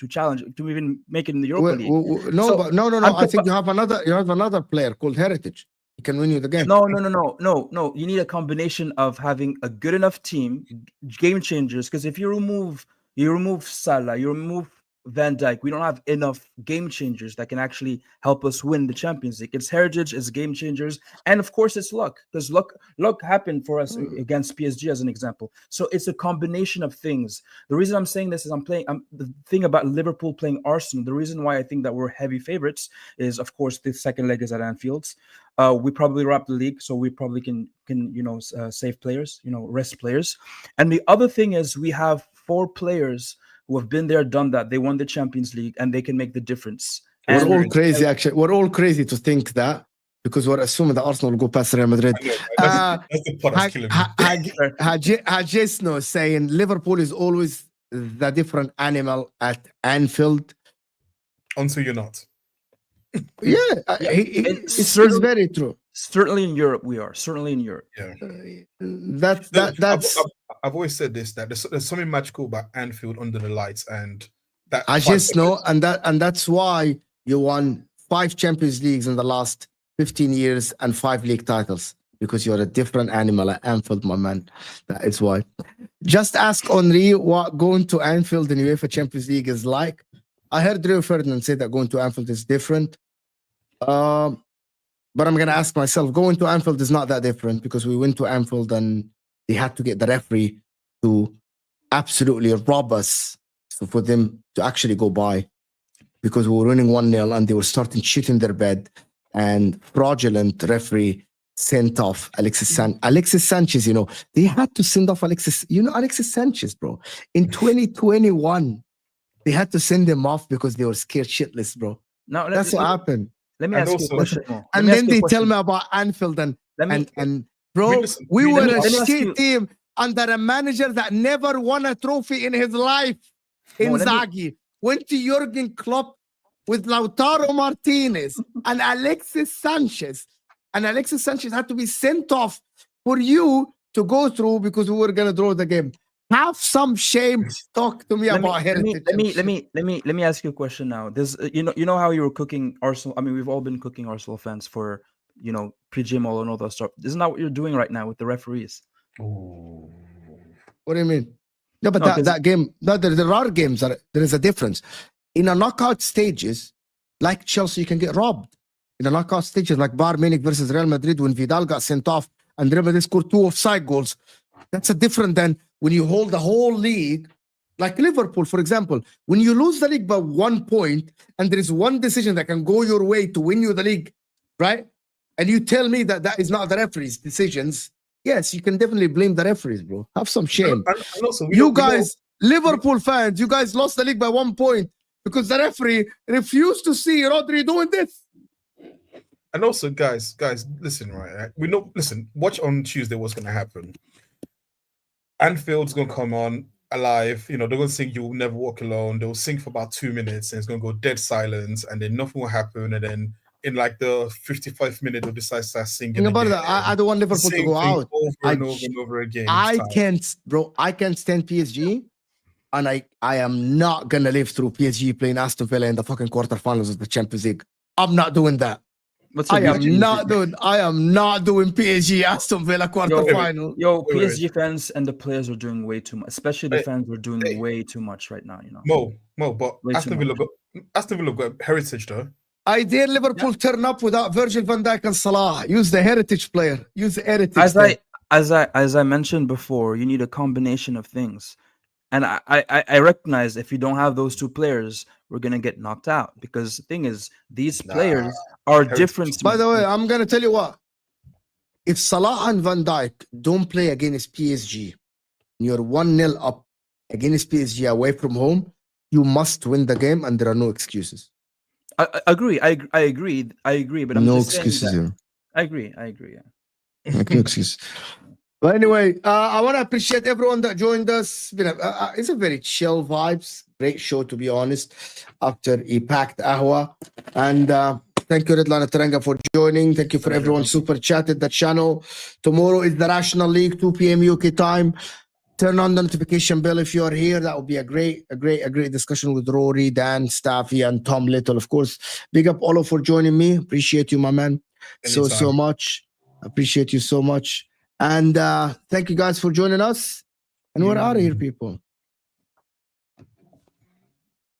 challenge, to even make it in the Europa League. No. I think you have another player called Heritage. He can win you the game. No. You need a combination of having a good enough team, game changers. Because if you remove Salah, you remove Van Dijk, we don't have enough game changers that can actually help us win the Champions League. It's heritage, it's game changers, and of course it's luck, because luck happened for us against PSG as an example. So it's a combination of things. The reason I'm saying this is the thing about Liverpool playing Arsenal. The reason why I think that we're heavy favorites is, of course, the second leg is at Anfield. We probably wrap the league, so we probably can save players, rest players. And the other thing is we have 4 players who have been there, done that. They won the Champions League, and they can make the difference. We're all crazy, actually. We're all crazy to think that, because we're assuming that Arsenal will go past Real Madrid. That's the part that's killing me. Hajisno is saying Liverpool is always the different animal at Anfield. Until you're not. Yeah, it's very true. Certainly in Europe, we are. Certainly in Europe. Yeah. That's. I've always said this, that there's something magical about Anfield under the lights, and that I just know, and that's why you won 5 Champions Leagues in the last 15 years and 5 league titles, because you're a different animal at Anfield, my man. That is why. Just ask Henri what going to Anfield in UEFA Champions League is like. I heard Rio Ferdinand say that going to Anfield is different. But I'm going to ask myself, going to Anfield is not that different, because we went to Anfield and they had to get the referee to absolutely rob us, so for them to actually go by, because we were winning 1-0 and they were starting shit in their bed, and fraudulent referee sent off Alexis Sanchez. They had to send off Alexis Sanchez, bro. In 2021, they had to send him off because they were scared shitless, bro. No, that's what happened. Let me ask you a question. And then they tell me about Anfield and bro, we were a shit team under a manager that never won a trophy in his life. Inzaghi went to Jurgen Klopp with Lautaro Martinez and Alexis Sanchez. And Alexis Sanchez had to be sent off for you to go through, because we were going to draw the game. Have some shame. Talk to me about heritage. Let me ask you a question now. There's you know how you were cooking Arsenal. I mean, we've all been cooking Arsenal fans for pre-gym all and all that stuff. Isn't that what you're doing right now with the referees? Ooh. What do you mean? No, but that game. No, there are games that there is a difference. In a knockout stages, like Chelsea, you can get robbed. In a knockout stages, like Bayern Munich versus Real Madrid, when Vidal got sent off and Real Madrid scored 2 offside goals. That's a different than when you hold the whole league, like Liverpool, for example. When you lose the league by 1 point and there is one decision that can go your way to win you the league, right? And you tell me that is not the referees' decisions. Yes, you can definitely blame the referees, bro. Have some shame. And also, Liverpool fans, you guys lost the league by 1 point because the referee refused to see Rodri doing this. And also, guys, listen, right? Watch on Tuesday what's going to happen. Anfield's going to come on alive. They're going to sing "You'll Never Walk Alone." They'll sing for about 2 minutes, and it's going to go dead silence, and then nothing will happen. And then in like the 55th minute, they'll decide to start singing. Think about that. I don't want Liverpool to go out over and over again. I can't stand PSG, and I am not going to live through PSG playing Aston Villa in the fucking quarterfinals of the Champions League. I'm not doing that. What's your I am prediction? not doing PSG Aston Villa quarterfinal. Yo, Wait, wait. PSG fans and the players are doing way too much. Especially the Hey, fans are doing hey. way too much right now. You know. Mo, but Way too Aston Villa got heritage though. I dare Liverpool turn up without Virgil van Dijk and Salah. Use the heritage player. Use the heritage. As I mentioned before, you need a combination of things. And I recognize if you don't have those two players, we're gonna get knocked out. Because the thing is, these players are different. By the way, I'm gonna tell you what. If Salah and Van Dijk don't play against PSG, you're 1-0 up against PSG away from home, you must win the game, and there are no excuses. I agree. I agree. But I'm no just excuses saying here. I agree. Yeah. Like, no excuse. But anyway, I want to appreciate everyone that joined us. It's a very chill vibes. Great show, to be honest, after a packed ahwa. And thank you, Redlana Teranga, for joining. Thank you for everyone super chatted the channel. Tomorrow is the National League, 2 p.m. UK time. Turn on the notification bell if you're here. That would be a great discussion with Rory, Dan, Staffy, and Tom Little. Of course, big up Olo for joining me. Appreciate you, my man. Anytime. So much. Appreciate you so much. And thank you guys for joining us. And we're out of here, people.